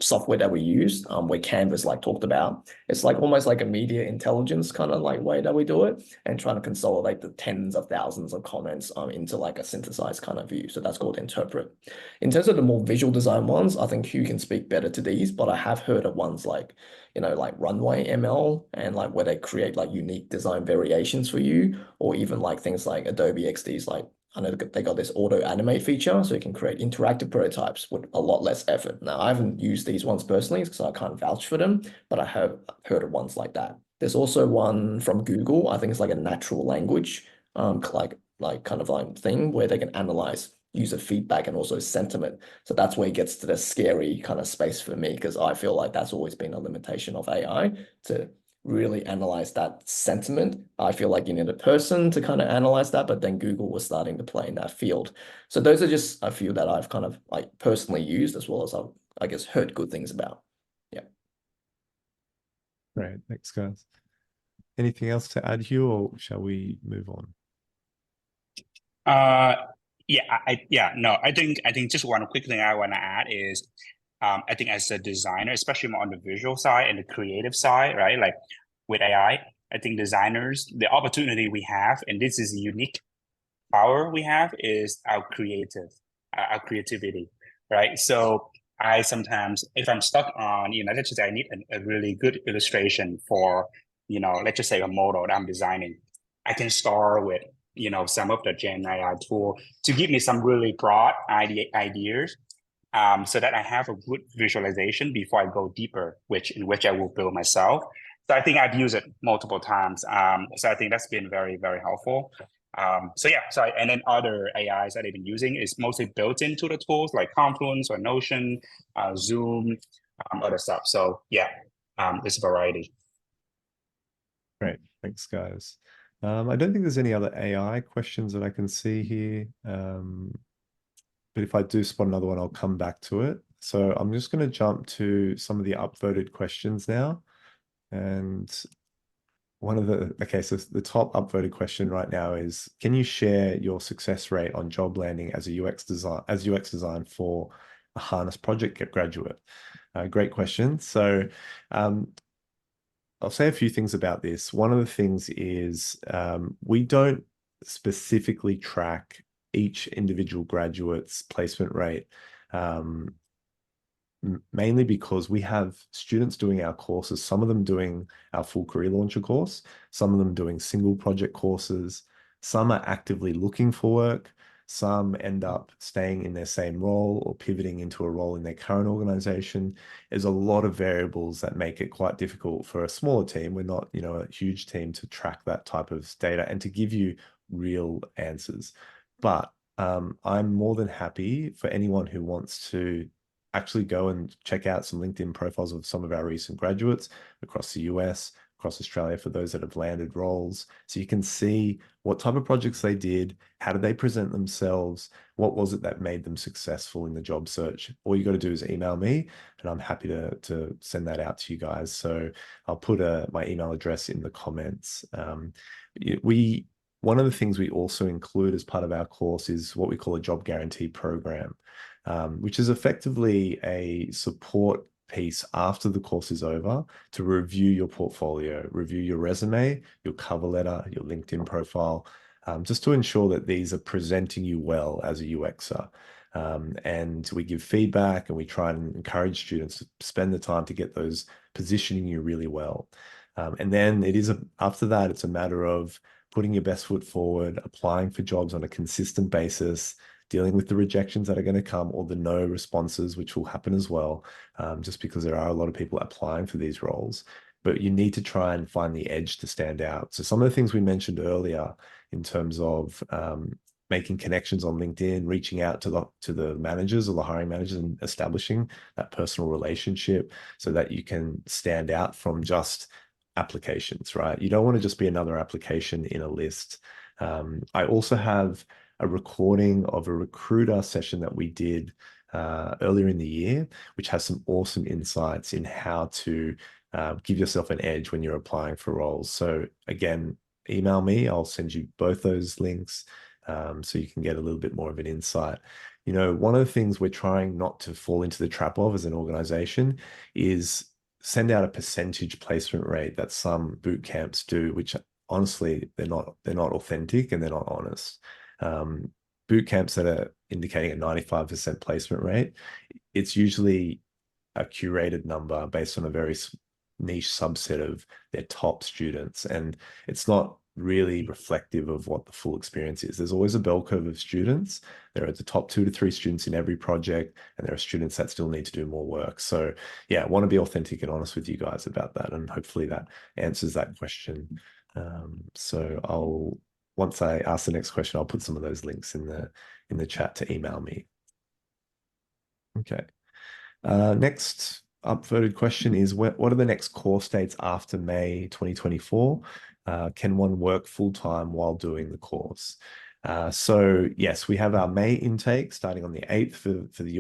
software that we use, where Canva's like talked about. It's like almost like a media intelligence kind of like way that we do it, and trying to consolidate the tens of thousands of comments into like a synthesized kind of view. So that's called Interpret. In terms of the more visual design ones, I think Hieu can speak better to these, but I have heard of ones like, you know, like Runway ML, and like where they create like unique design variations for you, or even like things like Adobe XD's like, I know they got this auto animate feature, so you can create interactive prototypes with a lot less effort. Now, I haven't used these ones personally because I can't vouch for them, but I have heard of ones like that. There's also one from Google. I think it's like a natural language, like kind of like thing where they can analyze user feedback and also sentiment. So that's where it gets to the scary kind of space for me, because I feel like that's always been a limitation of AI to really analyze that sentiment. I feel like you need a person to kind of analyze that, but then Google was starting to play in that field. So those are just a few that I've kind of like personally used, as well as I've, I guess, heard good things about. Yeah. Great, thanks, guys. Anything else to add, Hugh, or shall we move on? No, I think just one quick thing I want to add is, I think as a designer, especially more on the visual side and the creative side, right? Like with AI, I think designers, the opportunity we have, and this is a unique power we have, is our creativity, right? So I sometimes, if I'm stuck on, you know, let's just say I need a really good illustration for, you know, let's just say a model that I'm designing, I can start with, you know, some of the Gen AI tool to give me some really broad ideas, so that I have a good visualization before I go deeper, in which I will build myself. So I think I've used it multiple times. So I think that's been very, very helpful. And then other AIs that I've been using is mostly built into the tools like Confluence or Notion, Zoom, other stuff. So yeah, it's a variety. Great, thanks, guys. I don't think there's any other AI questions that I can see here. But if I do spot another one, I'll come back to it. So I'm just going to jump to some of the upvoted questions now. And so the top upvoted question right now is, can you share your success rate on job landing as a UX design for a Harness project graduate? Great question. So I'll say a few things about this. One of the things is we don't specifically track each individual graduate's placement rate, mainly because we have students doing our courses, some of them doing our full career launcher course, some of them doing single project courses, some are actively looking for work, some end up staying in their same role or pivoting into a role in their current organization. There's a lot of variables that make it quite difficult for a smaller team. We're not, a huge team to track that type of data and to give you real answers. But I'm more than happy for anyone who wants to actually go and check out some LinkedIn profiles of some of our recent graduates across the US, across Australia, for those that have landed roles. So you can see what type of projects they did, how did they present themselves, what was it that made them successful in the job search. All you got to do is email me, and I'm happy to send that out to you guys. So I'll put my email address in the comments. One of the things we also include as part of our course is what we call a job guarantee program, which is effectively a support piece after the course is over to review your portfolio, review your resume, your cover letter, your LinkedIn profile, just to ensure that these are presenting you well as a UXer. And we give feedback and we try and encourage students to spend the time to get those positioning you really well. And then after that, it's a matter of putting your best foot forward, applying for jobs on a consistent basis, dealing with the rejections that are going to come or the no responses, which will happen as well, just because there are a lot of people applying for these roles. But you need to try and find the edge to stand out. So some of the things we mentioned earlier in terms of making connections on LinkedIn, reaching out to the managers or the hiring managers and establishing that personal relationship so that you can stand out from just applications, right? You don't want to just be another application in a list. I also have a recording of a recruiter session that we did earlier in the year, which has some awesome insights in how to give yourself an edge when you're applying for roles. So again, email me. I'll send you both those links so you can get a little bit more of an insight. One of the things we're trying not to fall into the trap of as an organization is send out a percentage placement rate that some boot camps do, which honestly, they're not authentic and they're not honest. Boot camps that are indicating a 95% placement rate, it's usually a curated number based on a very niche subset of their top students. And it's not really reflective of what the full experience is. There's always a bell curve of students. There are the top 2 to 3 students in every project, and there are students that still need to do more work. So yeah, I want to be authentic and honest with you guys about that. And hopefully that answers that question. So once I ask the next question, I'll put some of those links in the chat to email me. Okay. Next upvoted question is, what are the next course dates after May 2024? Can one work full-time while doing the course? So yes, we have our May intake starting on the 8th for the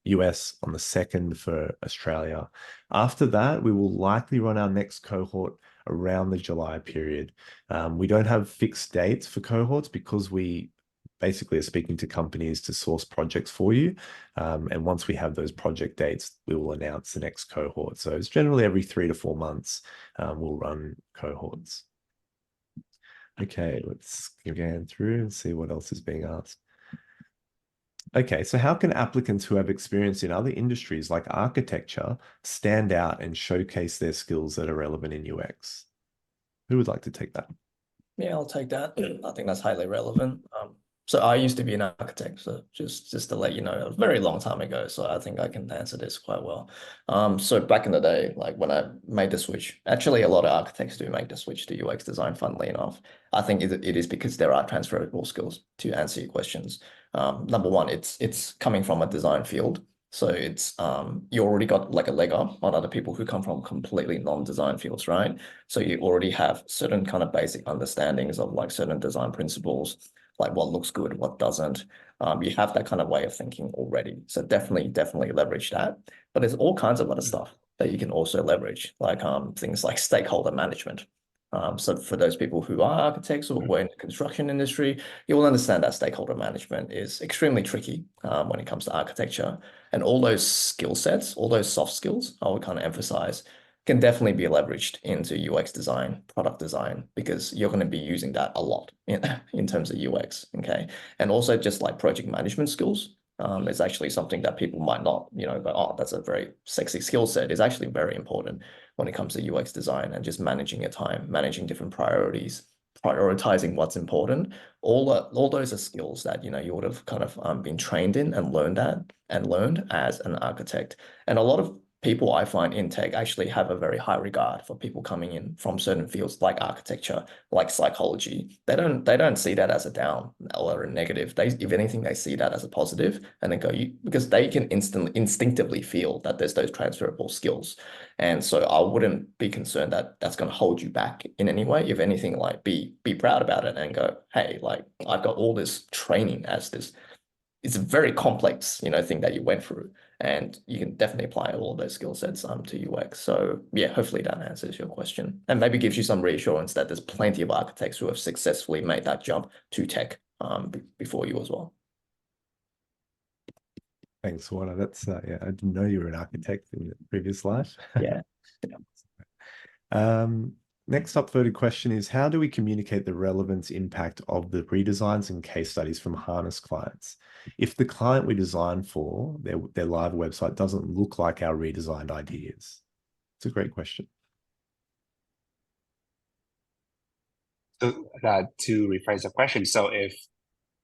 US, on the 2nd for Australia. After that, we will likely run our next cohort around the July period. We don't have fixed dates for cohorts because we basically are speaking to companies to source projects for you. And once we have those project dates, we will announce the next cohort. So it's generally every 3 to 4 months, we'll run cohorts. Okay, let's scan through and see what else is being asked. Okay, so how can applicants who have experience in other industries like architecture stand out and showcase their skills that are relevant in UX? Who would like to take that? Yeah, I'll take that. I think that's highly relevant. So I used to be an architect, so just to let you know, a very long time ago. So I think I can answer this quite well. So back in the day, like when I made the switch, actually a lot of architects do make the switch to UX design, funnily enough. I think it is because there are transferable skills to answer your questions. Number one, it's coming from a design field. So it's you already got like a leg up on other people who come from completely non-design fields, right? So you already have certain kind of basic understandings of like certain design principles, like what looks good, what doesn't. You have that kind of way of thinking already. So definitely leverage that. But there's all kinds of other stuff that you can also leverage, like things like stakeholder management. So for those people who are architects or were in the construction industry, you will understand that stakeholder management is extremely tricky when it comes to architecture. And all those skill sets, all those soft skills, I would kind of emphasize, can definitely be leveraged into UX design, product design, because you're going to be using that a lot in terms of UX. Okay. And also just like project management skills. It's actually something that people might not, go, oh, that's a very sexy skill set. It's actually very important when it comes to UX design and just managing your time, managing different priorities, prioritizing what's important. All those are skills that you would have kind of been trained in and learned as an architect. And a lot of people I find in tech actually have a very high regard for people coming in from certain fields like architecture, like psychology. They don't see that as a down or a negative. If anything, they see that as a positive, and then go because they can instinctively feel that there's those transferable skills. And so I wouldn't be concerned that that's going to hold you back in any way. If anything, like be proud about it and go, hey, like I've got all this training as this. It's a very complex, thing that you went through, and you can definitely apply all of those skill sets to UX. So yeah, hopefully that answers your question and maybe gives you some reassurance that there's plenty of architects who have successfully made that jump to tech before you as well. Thanks, Warner. That's yeah, I didn't know you were an architect in the previous life. Yeah. Next upvoted question is, how do we communicate the relevance impact of the redesigns and case studies from Harness clients? If the client we design for, their live website doesn't look like our redesigned ideas? It's a great question. So to rephrase the question, so if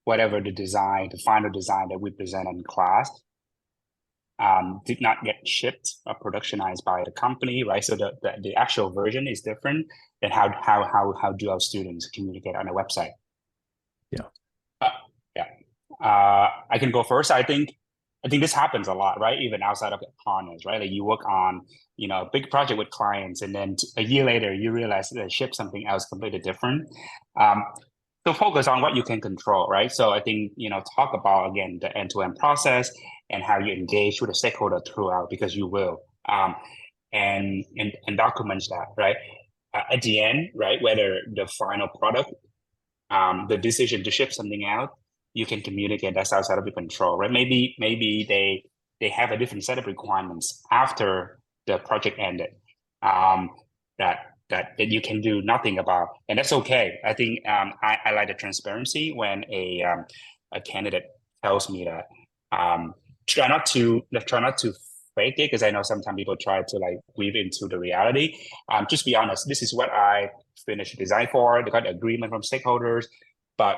whatever the final design that we present in class did not get shipped or productionized by the company, right? So the actual version is different. Then how do our students communicate on the website? Yeah. I can go first. I think this happens a lot, right? Even outside of partners, right? Like you work on, a big project with clients, and then a year later you realize they ship something else completely different. So focus on what you can control, right? So I think, talk about, again, the end-to-end process and how you engage with the stakeholder throughout, because you will, and document that, right? At the end, right, whether the final product, the decision to ship something out, you can communicate that's outside of your control, right? Maybe they have a different set of requirements after the project ended, that you can do nothing about, and that's okay. I think I like the transparency when a candidate tells me that. Try not to fake it, because I know sometimes people try to like weave into the reality. Just be honest. This is what I finished design for. They got agreement from stakeholders, but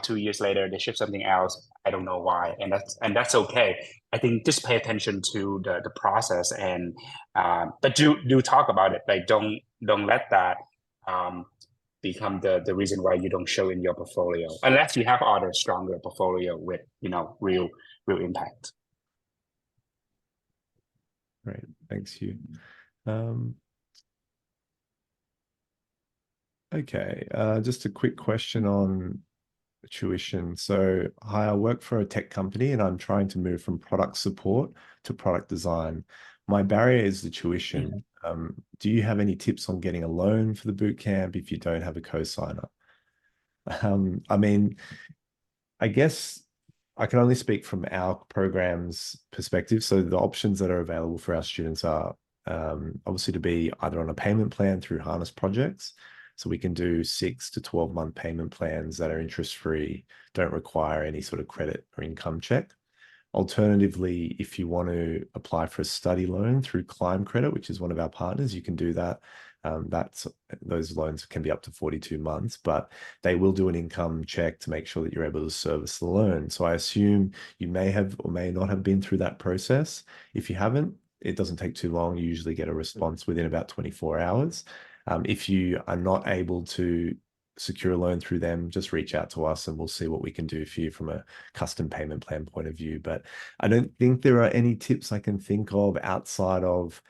2 years later they ship something else. I don't know why, and that's okay. I think just pay attention to the process, and but do talk about it. Like don't let that become the reason why you don't show in your portfolio, unless you have other stronger portfolio with real impact. Great, thanks, Hieu. Okay, just a quick question on tuition. So, hi, I work for a tech company and I'm trying to move from product support to product design. My barrier is the tuition. Do you have any tips on getting a loan for the bootcamp if you don't have a co-signer? I mean, I guess I can only speak from our program's perspective. So the options that are available for our students are obviously to be either on a payment plan through Harness projects. So we can do 6 to 12-month payment plans that are interest-free, don't require any sort of credit or income check. Alternatively, if you want to apply for a study loan through Climb Credit, which is one of our partners, you can do that. Those loans can be up to 42 months, but they will do an income check to make sure that you're able to service the loan. So I assume you may have or may not have been through that process. If you haven't, it doesn't take too long. You usually get a response within about 24 hours. If you are not able to secure a loan through them, just reach out to us and we'll see what we can do for you from a custom payment plan point of view. But I don't think there are any tips I can think of outside of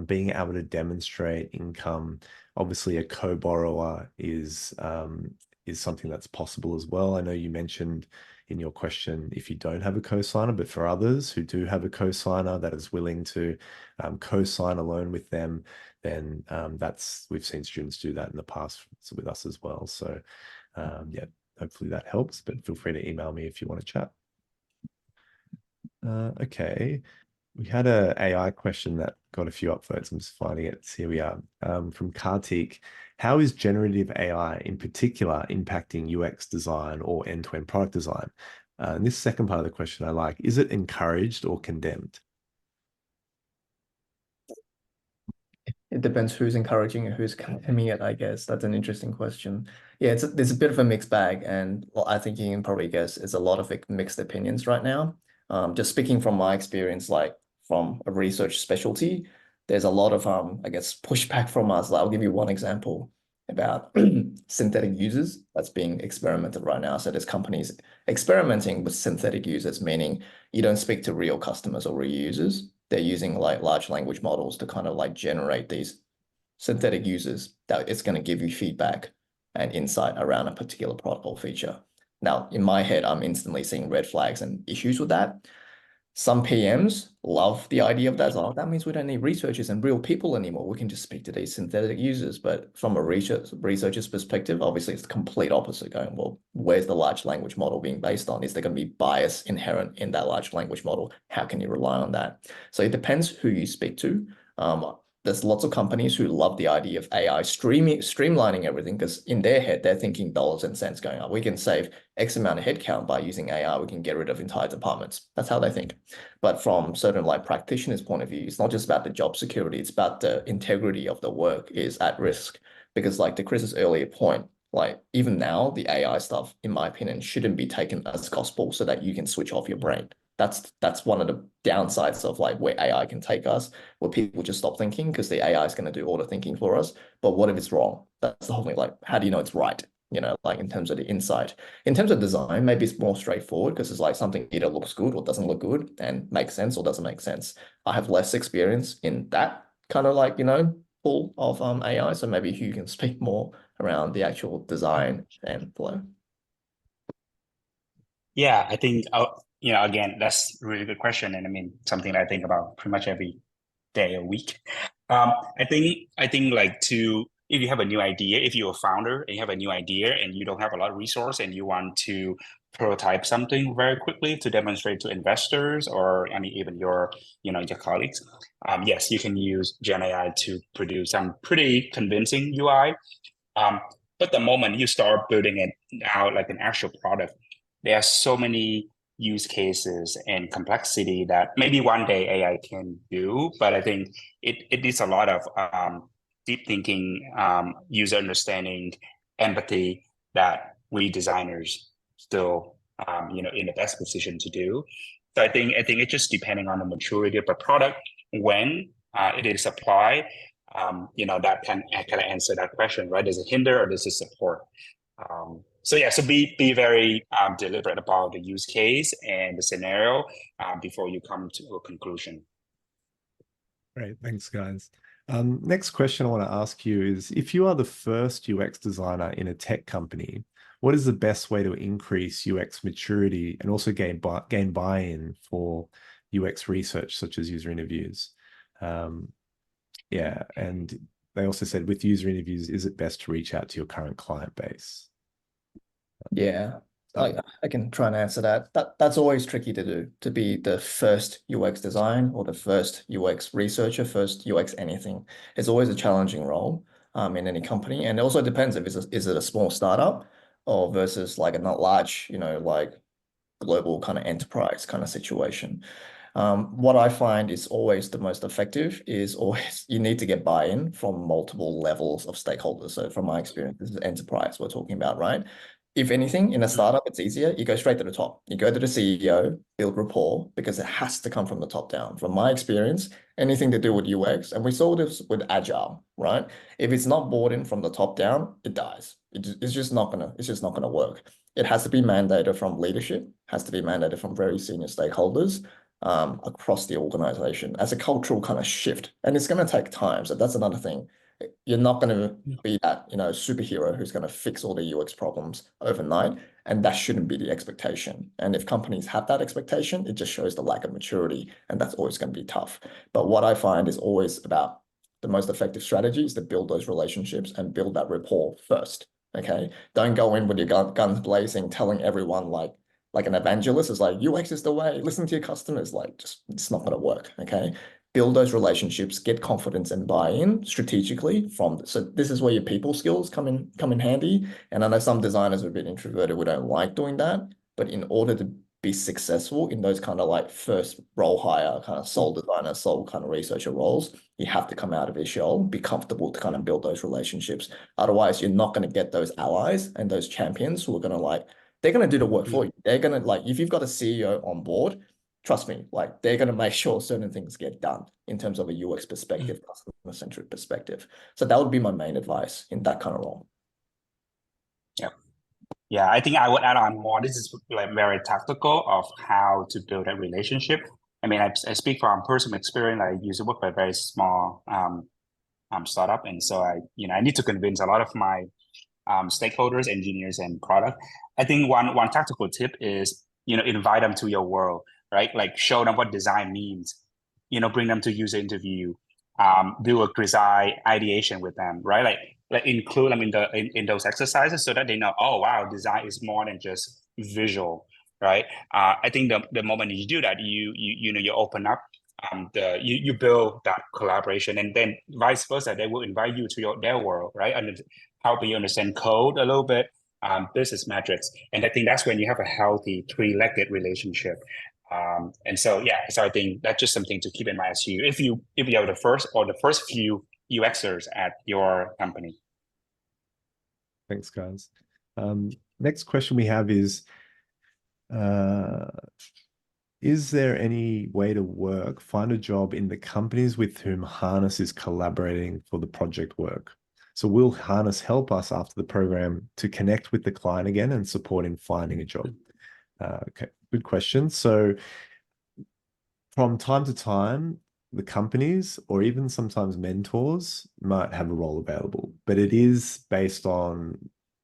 being able to demonstrate income. Obviously, a co-borrower is something that's possible as well. I know you mentioned in your question if you don't have a co-signer, but for others who do have a co-signer that is willing to co-sign a loan with them, then we've seen students do that in the past with us as well. So yeah, hopefully that helps, but feel free to email me if you want to chat. Okay, we had an AI question that got a few upvotes. I'm just finding it. Here we are. From Kartik. How is generative AI in particular impacting UX design or end-to-end product design? And this second part of the question I like. Is it encouraged or condemned? It depends who's encouraging and who's condemning it, I guess. That's an interesting question. Yeah, there's a bit of a mixed bag, and well, I think you can probably guess it's a lot of mixed opinions right now. Just speaking from my experience, like from a research specialty, there's a lot of I guess pushback from us. Like, I'll give you one example about synthetic users that's being experimented right now. So there's companies experimenting with synthetic users, meaning you don't speak to real customers or real users. They're using like large language models to kind of like generate these synthetic users that it's going to give you feedback and insight around a particular product or feature. Now, in my head, I'm instantly seeing red flags and issues with that. Some PMs love the idea of that. Oh, that means we don't need researchers and real people anymore. We can just speak to these synthetic users. But from a researcher's perspective, obviously it's the complete opposite going, well, where's the large language model being based on? Is there going to be bias inherent in that large language model? How can you rely on that? So it depends who you speak to. There's lots of companies who love the idea of AI streamlining everything because in their head, they're thinking dollars and cents going up. We can save X amount of headcount by using AI. We can get rid of entire departments. That's how they think. But from certain like practitioners' point of view, it's not just about the job security. It's about the integrity of the work is at risk. Because like to Chris's earlier point, like even now, the AI stuff, in my opinion, shouldn't be taken as gospel so that you can switch off your brain. That's one of the downsides of like where AI can take us, where people just stop thinking because the AI is going to do all the thinking for us. But what if it's wrong? That's the whole thing. Like, how do you know it's right? You know, like in terms of the insight. In terms of design, maybe it's more straightforward because it's like something either looks good or doesn't look good and makes sense or doesn't make sense. I have less experience in that kind of like, pool of AI. So maybe Hugh can speak more around the actual design and flow. Yeah, I think, again, that's a really good question. And I mean, something I think about pretty much every day or week. I think like if you have a new idea, if you're a founder and you have a new idea and you don't have a lot of resource and you want to prototype something very quickly to demonstrate to investors or even your colleagues, yes, you can use Gen AI to produce some pretty convincing UI. But the moment you start building it out like an actual product, there are so many use cases and complexity that maybe one day AI can do, but I think it needs a lot of deep thinking, user understanding, empathy that we designers still in the best position to do. So I think it's just depending on the maturity of the product when it is applied. That can kind of answer that question, right? Does it hinder or does it support? So be very deliberate about the use case and the scenario before you come to a conclusion. Great, thanks, guys. Next question I want to ask you is, if you are the first UX designer in a tech company, what is the best way to increase UX maturity and also gain buy-in for UX research, such as user interviews? Yeah, and they also said with user interviews, is it best to reach out to your current client base? Yeah, I can try and answer that. That's always tricky to do, to be the first UX design or the first UX researcher, first UX anything. It's always a challenging role in any company. And it also depends if is it a small startup or versus like a not large, like global kind of enterprise kind of situation. What I find is always the most effective is always you need to get buy-in from multiple levels of stakeholders. So from my experience, this is enterprise we're talking about, right? if anything, in a startup, it's easier. You go straight to the top. You go to the CEO, build rapport, because it has to come from the top down. From my experience, anything to do with UX, and we saw this with Agile, right? If it's not bought in from the top down, it dies. It's just not gonna work. It has to be mandated from leadership, has to be mandated from very senior stakeholders across the organization as a cultural kind of shift. And it's going to take time. So that's another thing. You're not going to be that, superhero who's going to fix all the UX problems overnight. And that shouldn't be the expectation. And if companies have that expectation, it just shows the lack of maturity. And that's always going to be tough. But what I find is always about the most effective strategy is to build those relationships and build that rapport first. Okay. Don't go in with your guns blazing, telling everyone like an evangelist is like, UX is the way, listen to your customers. Like, just it's not going to work. Okay. Build those relationships, get confidence and buy-in strategically so this is where your people skills come in handy. And I know some designers are a bit introverted, we don't like doing that. But in order to be successful in those kind of like first role hire, kind of sole designer, sole kind of researcher roles, you have to come out of your shell, be comfortable to kind of build those relationships. Otherwise, you're not going to get those allies and those champions who are going to they're going to do the work for you. They're going to if you've got a CEO on board, trust me, they're going to make sure certain things get done in terms of a UX perspective, customer-centric perspective. So that would be my main advice in that kind of role. Yeah. Yeah, I think I would add on more. This is very tactical of how to build a relationship. I mean, I speak from personal experience. I used to work for a very small startup, and so I need to convince a lot of my stakeholders, engineers, and product. I think one tactical tip is invite them to your world, right? Like show them what design means. Bring them to user interview. Do a design ideation with them, right? Like include them in those exercises so that they know, oh wow, design is more than just visual, right? I think the moment you do that, you open up you build that collaboration, and then vice versa, they will invite you to their world, right? And help you understand code a little bit, business metrics, and I think that's when you have a healthy three-legged relationship. And so I think that's just something to keep in mind as if you are the first few UX'ers at your company. Thanks, guys. Next question we have is there any way to find a job in the companies with whom Harness is collaborating for the project work? So will Harness help us after the program to connect with the client again and support in finding a job? Okay, good question. So from time to time, the companies or even sometimes mentors might have a role available, but it is based on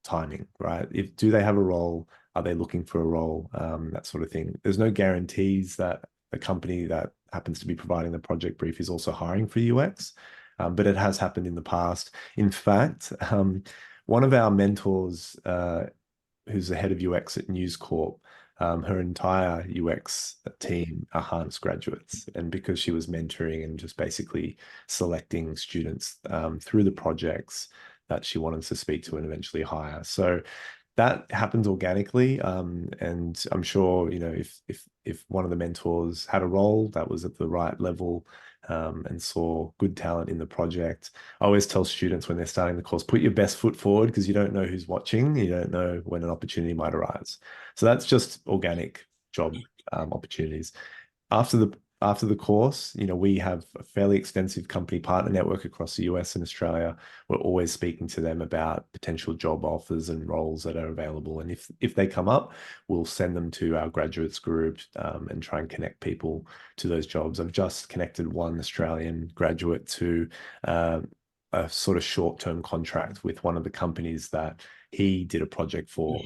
timing, right? Do they have a role? Are they looking for a role? That sort of thing. There's no guarantees that a company that happens to be providing the project brief is also hiring for UX, but it has happened in the past. In fact, one of our mentors, who's the head of UX at News Corp, her entire UX team are Harness graduates. And because she was mentoring and just basically selecting students through the projects that she wanted to speak to and eventually hire. So that happens organically. And I'm sure, if one of the mentors had a role that was at the right level and saw good talent in the project, I always tell students when they're starting the course, put your best foot forward because you don't know who's watching. You don't know when an opportunity might arise. So that's just organic job opportunities. After the course, we have a fairly extensive company partner network across the US and Australia. We're always speaking to them about potential job offers and roles that are available. And if they come up, we'll send them to our graduates group and try and connect people to those jobs. I've just connected one Australian graduate to a sort of short-term contract with one of the companies that he did a project for.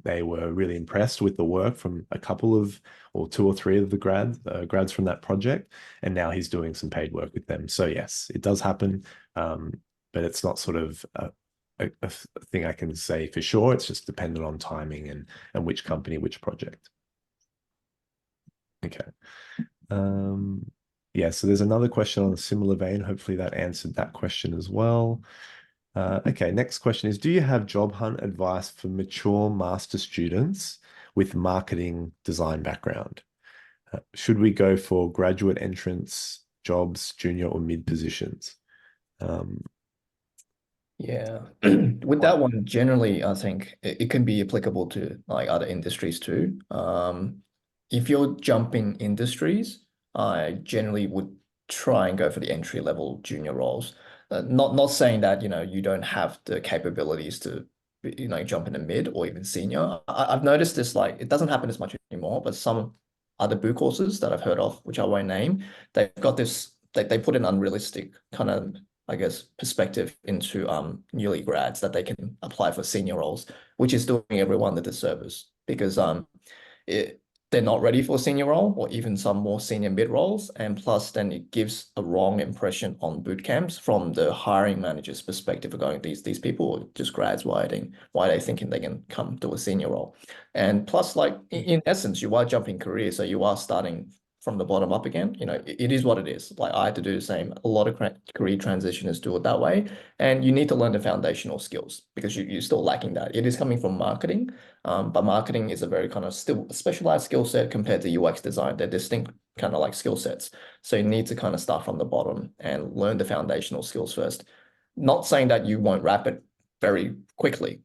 They were really impressed with the work from a couple of, or two or three of the grads from that project. And now he's doing some paid work with them. So yes, it does happen. But it's not sort of a thing I can say for sure. It's just dependent on timing and which company, which project. Okay. Yeah, so there's another question on a similar vein. Hopefully that answered that question as well. Okay, next question is, do you have job hunt advice for mature master students with marketing design background? Should we go for graduate entrance jobs, junior or mid positions? Yeah. With that one, generally, I think it can be applicable to like other industries too. If you're jumping industries, I generally would try and go for the entry level junior roles. Not saying that, you don't have the capabilities to, jump in the mid or even senior. I've noticed this, like, it doesn't happen as much anymore, but some other boot courses that I've heard of, which I won't name, they've got this, they put an unrealistic kind of, I guess, perspective into newly grads that they can apply for senior roles, which is doing everyone the disservice because it, they're not ready for a senior role or even some more senior mid roles. And plus, then it gives a wrong impression on boot camps from the hiring manager's perspective of going, these people are just grads, why are they thinking they can come to a senior role? And plus, like in essence, you are jumping careers, so you are starting from the bottom up again. It is what it is. Like I had to do the same. A lot of career transitioners do it that way. And you need to learn the foundational skills because you're still lacking that. It is coming from marketing, but marketing is a very kind of still specialized skill set compared to UX design. They're distinct kind of like skill sets. So you need to kind of start from the bottom and learn the foundational skills first. Not saying that you won't progress very quickly,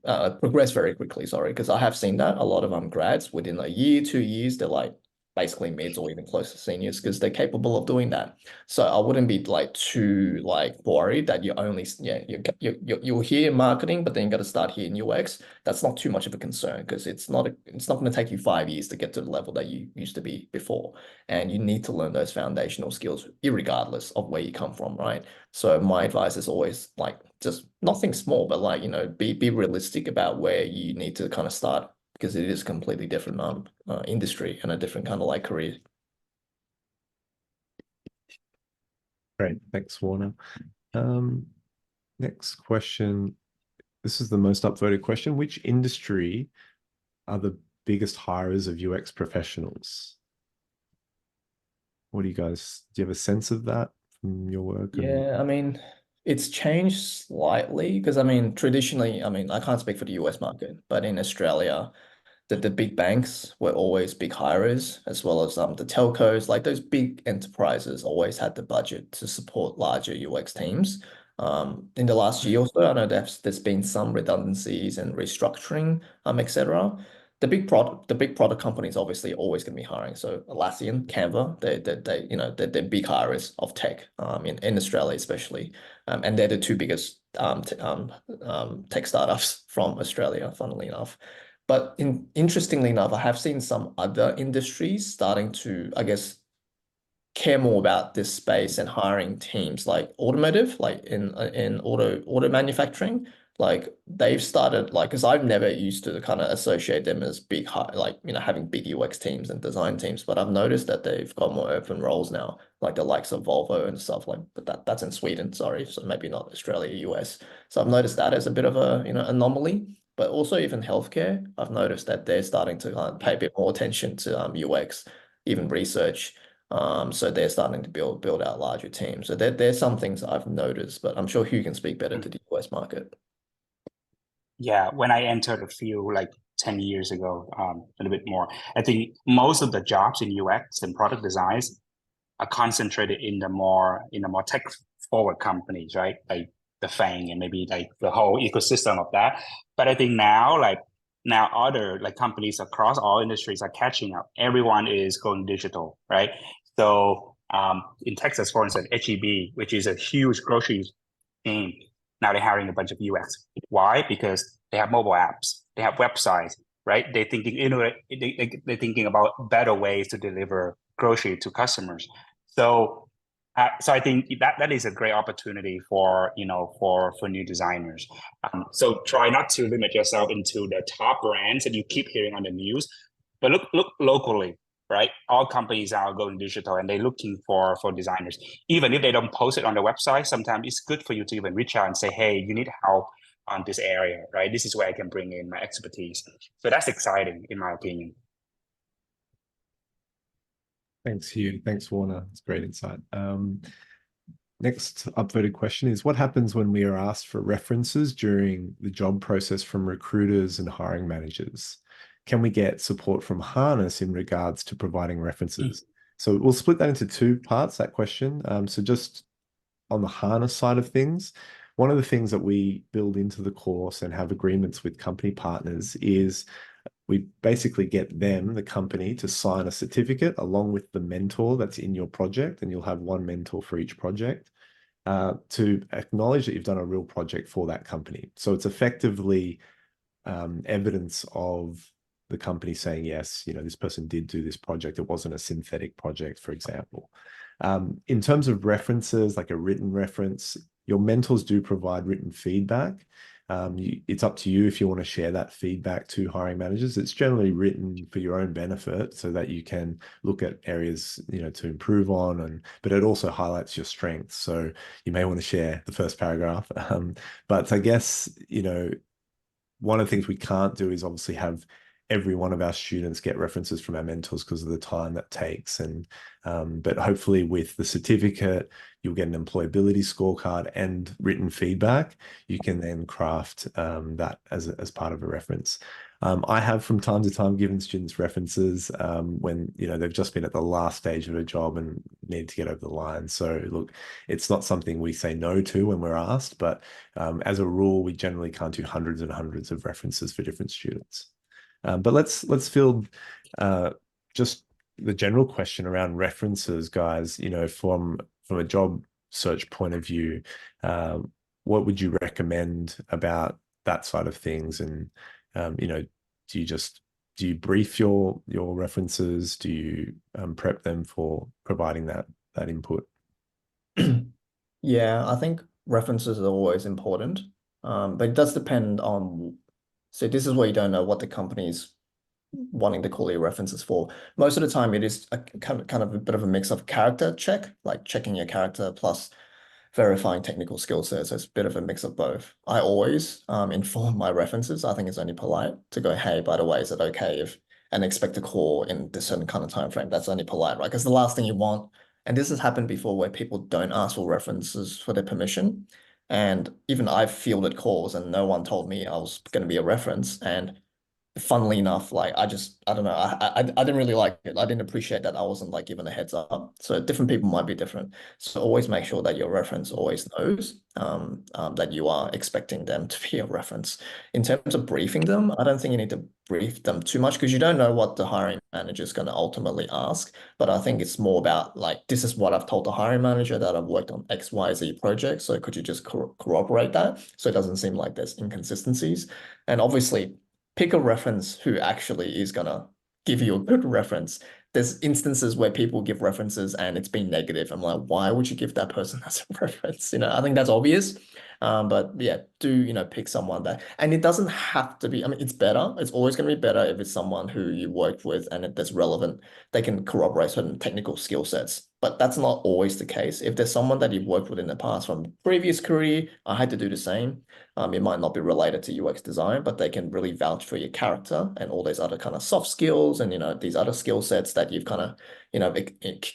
sorry, because I have seen that a lot of grads within a year, 2 years, they're like basically mids or even close to seniors because they're capable of doing that. So I wouldn't be like too like worried that you'll hear marketing, but then you got to start here in UX. That's not too much of a concern because it's not going to take you 5 years to get to the level that you used to be before. And you need to learn those foundational skills regardless of where you come from, right? So my advice is always like just nothing small, but like, be realistic about where you need to kind of start because it is a completely different industry and a different kind of like career. Great. Thanks, Warner. Next question. This is the most upvoted question. Which industry are the biggest hirers of UX professionals? Do you have a sense of that from your work? Yeah, I mean, it's changed slightly because I mean, traditionally, I mean, I can't speak for the US market, but in Australia, the big banks were always big hirers, as well as the telcos, like those big enterprises always had the budget to support larger UX teams. In the last year or so, I know there's been some redundancies and restructuring, etc. The big product companies obviously always going to be hiring. So Atlassian, Canva, they're big hirers of tech, in Australia especially, and they're the two biggest tech startups from Australia, funnily enough. But interestingly enough, I have seen some other industries starting to, I guess, care more about this space and hiring teams like automotive, like in auto manufacturing. Like they've started like because I've never used to kind of associate them as big like having big UX teams and design teams, but I've noticed that they've got more open roles now, like the likes of Volvo and stuff like. But that's in Sweden, sorry, so maybe not Australia, US. So I've noticed that as a bit of a anomaly. But also even healthcare, I've noticed that they're starting to pay a bit more attention to UX, even research. So they're starting to build out larger teams. So there's some things I've noticed, but I'm sure Hieu can speak better to the US market. Yeah, when I entered the field like 10 years ago, a little bit more, I think most of the jobs in UX and product designs are concentrated in the more tech forward companies, right? Like the FANG and maybe like the whole ecosystem of that. But I think now other like companies across all industries are catching up. Everyone is going digital, right? So in Texas, for instance, HEB, which is a huge grocery chain, now they're hiring a bunch of UX. Why? Because they have mobile apps, they have websites, right? They're thinking about better ways to deliver grocery to customers. So I think that is a great opportunity for new designers. So try not to limit yourself into the top brands that you keep hearing on the news, but look locally, right? All companies are going digital and they're looking for designers. Even if they don't post it on the website, sometimes it's good for you to even reach out and say, hey, you need help on this area, right? This is where I can bring in my expertise. So that's exciting, in my opinion. Thanks, Hieu. Thanks, Warner. It's great insight. Next upvoted question is, what happens when we are asked for references during the job process from recruiters and hiring managers? Can we get support from Harness in regards to providing references? So we'll split that into two parts, that question. So just on the Harness side of things, one of the things that we build into the course and have agreements with company partners is we basically get them, the company, to sign a certificate along with the mentor that's in your project, and you'll have one mentor for each project, to acknowledge that you've done a real project for that company. So it's effectively evidence of the company saying, yes, this person did do this project. It wasn't a synthetic project, for example. In terms of references, like a written reference, your mentors do provide written feedback. It's up to you if you want to share that feedback to hiring managers. It's generally written for your own benefit so that you can look at areas, to improve on, but it also highlights your strengths. So you may want to share the first paragraph. But I guess, one of the things we can't do is obviously have every one of our students get references from our mentors because of the time that takes. But hopefully with the certificate, you'll get an employability scorecard and written feedback. You can then craft that as part of a reference. I have from time to time given students references when they've just been at the last stage of a job and need to get over the line. So look, it's not something we say no to when we're asked, but as a rule, we generally can't do hundreds and hundreds of references for different students. But let's field just the general question around references, guys. From a job search point of view, what would you recommend about that side of things? And do you brief your references? Do you prep them for providing that input? Yeah, I think references are always important, but it does depend on. So this is where you don't know what the company's wanting to call your references for. Most of the time, it is a kind of a bit of a mix of character check, like checking your character plus verifying technical skill sets. So it's a bit of a mix of both. I always inform my references. I think it's only polite to go, hey, by the way, is it okay if and expect a call in this certain kind of time frame? That's only polite, right? Because the last thing you want, and this has happened before where people don't ask for references for their permission. And even I've fielded calls and no one told me I was going to be a reference. And funnily enough, like I don't know, I didn't really like it. I didn't appreciate that I wasn't like given a heads up. So different people might be different. So always make sure that your reference always knows that you are expecting them to be a reference. In terms of briefing them, I don't think you need to brief them too much because you don't know what the hiring manager is going to ultimately ask. But I think it's more about like, this is what I've told the hiring manager that I've worked on XYZ projects. So could you just corroborate that so it doesn't seem like there's inconsistencies? And obviously, pick a reference who actually is gonna give you a good reference. There's instances where people give references and it's been negative. I'm like, why would you give that person as a reference? I think that's obvious. But yeah, pick someone that, and it doesn't have to be, I mean, it's better. It's always going to be better if it's someone who you worked with and that's relevant. They can corroborate certain technical skill sets, but that's not always the case. If there's someone that you've worked with in the past from previous career, I had to do the same. It might not be related to UX design, but they can really vouch for your character and all these other kind of soft skills and, these other skill sets that you've kind of,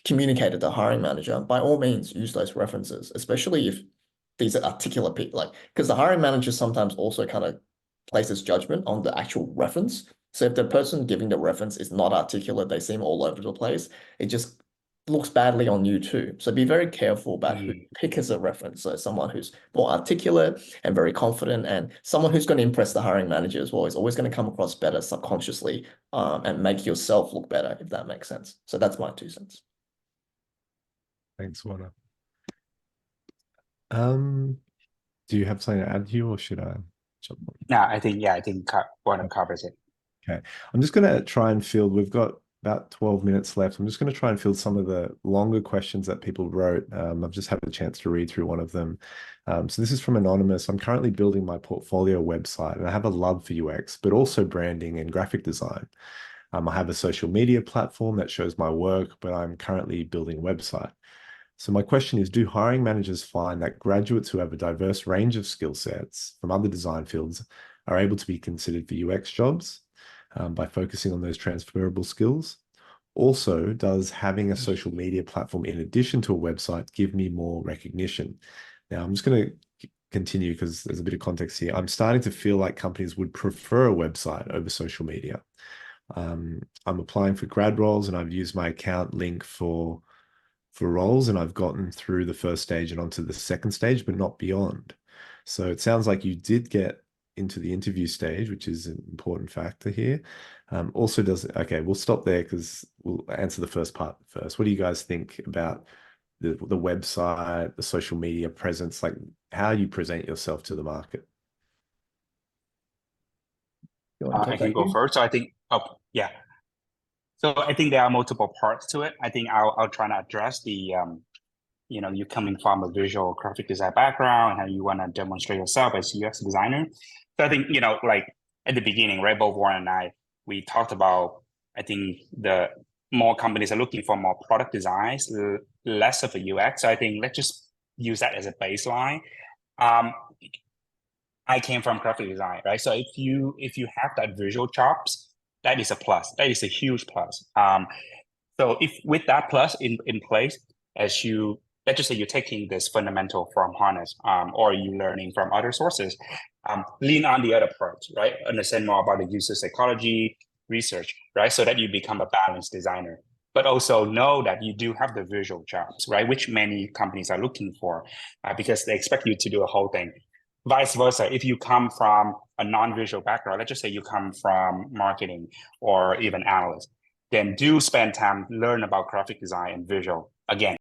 communicated to the hiring manager. By all means, use those references, especially if these are articulate people, like, because the hiring manager sometimes also kind of places judgment on the actual reference. So if the person giving the reference is not articulate, they seem all over the place, it just looks badly on you too. So be very careful about who you pick as a reference. So someone who's more articulate and very confident, and someone who's going to impress the hiring manager as well is always going to come across better subconsciously, and make yourself look better, if that makes sense. So that's my 2 cents. Thanks, Warner. Do you have something to add here, or should I jump on? No, I think Warner covers it. Okay, I'm just going to try and field. We've got about 12 minutes left. I'm just going to try and field some of the longer questions that people wrote. I've just had a chance to read through one of them. So this is from Anonymous. I'm currently building my portfolio website, and I have a love for UX, but also branding and graphic design. I have a social media platform that shows my work, but I'm currently building a website. So my question is, do hiring managers find that graduates who have a diverse range of skill sets from other design fields are able to be considered for UX jobs by focusing on those transferable skills? Also, does having a social media platform in addition to a website give me more recognition? Now, I'm just going to continue because there's a bit of context here. I'm starting to feel like companies would prefer a website over social media. I'm applying for grad roles and I've used my account link for roles, and I've gotten through the first stage and onto the second stage, but not beyond. So it sounds like you did get into the interview stage, which is an important factor here. Also okay, we'll stop there because we'll answer the first part first. What do you guys think about the website, the social media presence, like how you present yourself to the market? You want to I take can that, go Hugh? first. So I think, oh, yeah. So I think there are multiple parts to it. I think I'll try to address the, you coming from a visual graphic design background and how you want to demonstrate yourself as a UX designer. So I think, like at the beginning, right, both Warren and I, we talked about, I think the more companies are looking for more product designs, less of a UX. So I think let's just use that as a baseline. I came from graphic design, right? So if you have that visual chops, that is a plus. That is a huge plus. So if with that plus in place, as let's just say you're taking this fundamental from Harness, or you learning from other sources, lean on the other parts, right? Understand more about the user psychology, research, right? So that you become a balanced designer. But also know that you do have the visual chops, right? Which many companies are looking for, because they expect you to do a whole thing. Vice versa, if you come from a non-visual background, let's just say you come from marketing or even analyst, then do spend time learn about graphic design and visual. Again,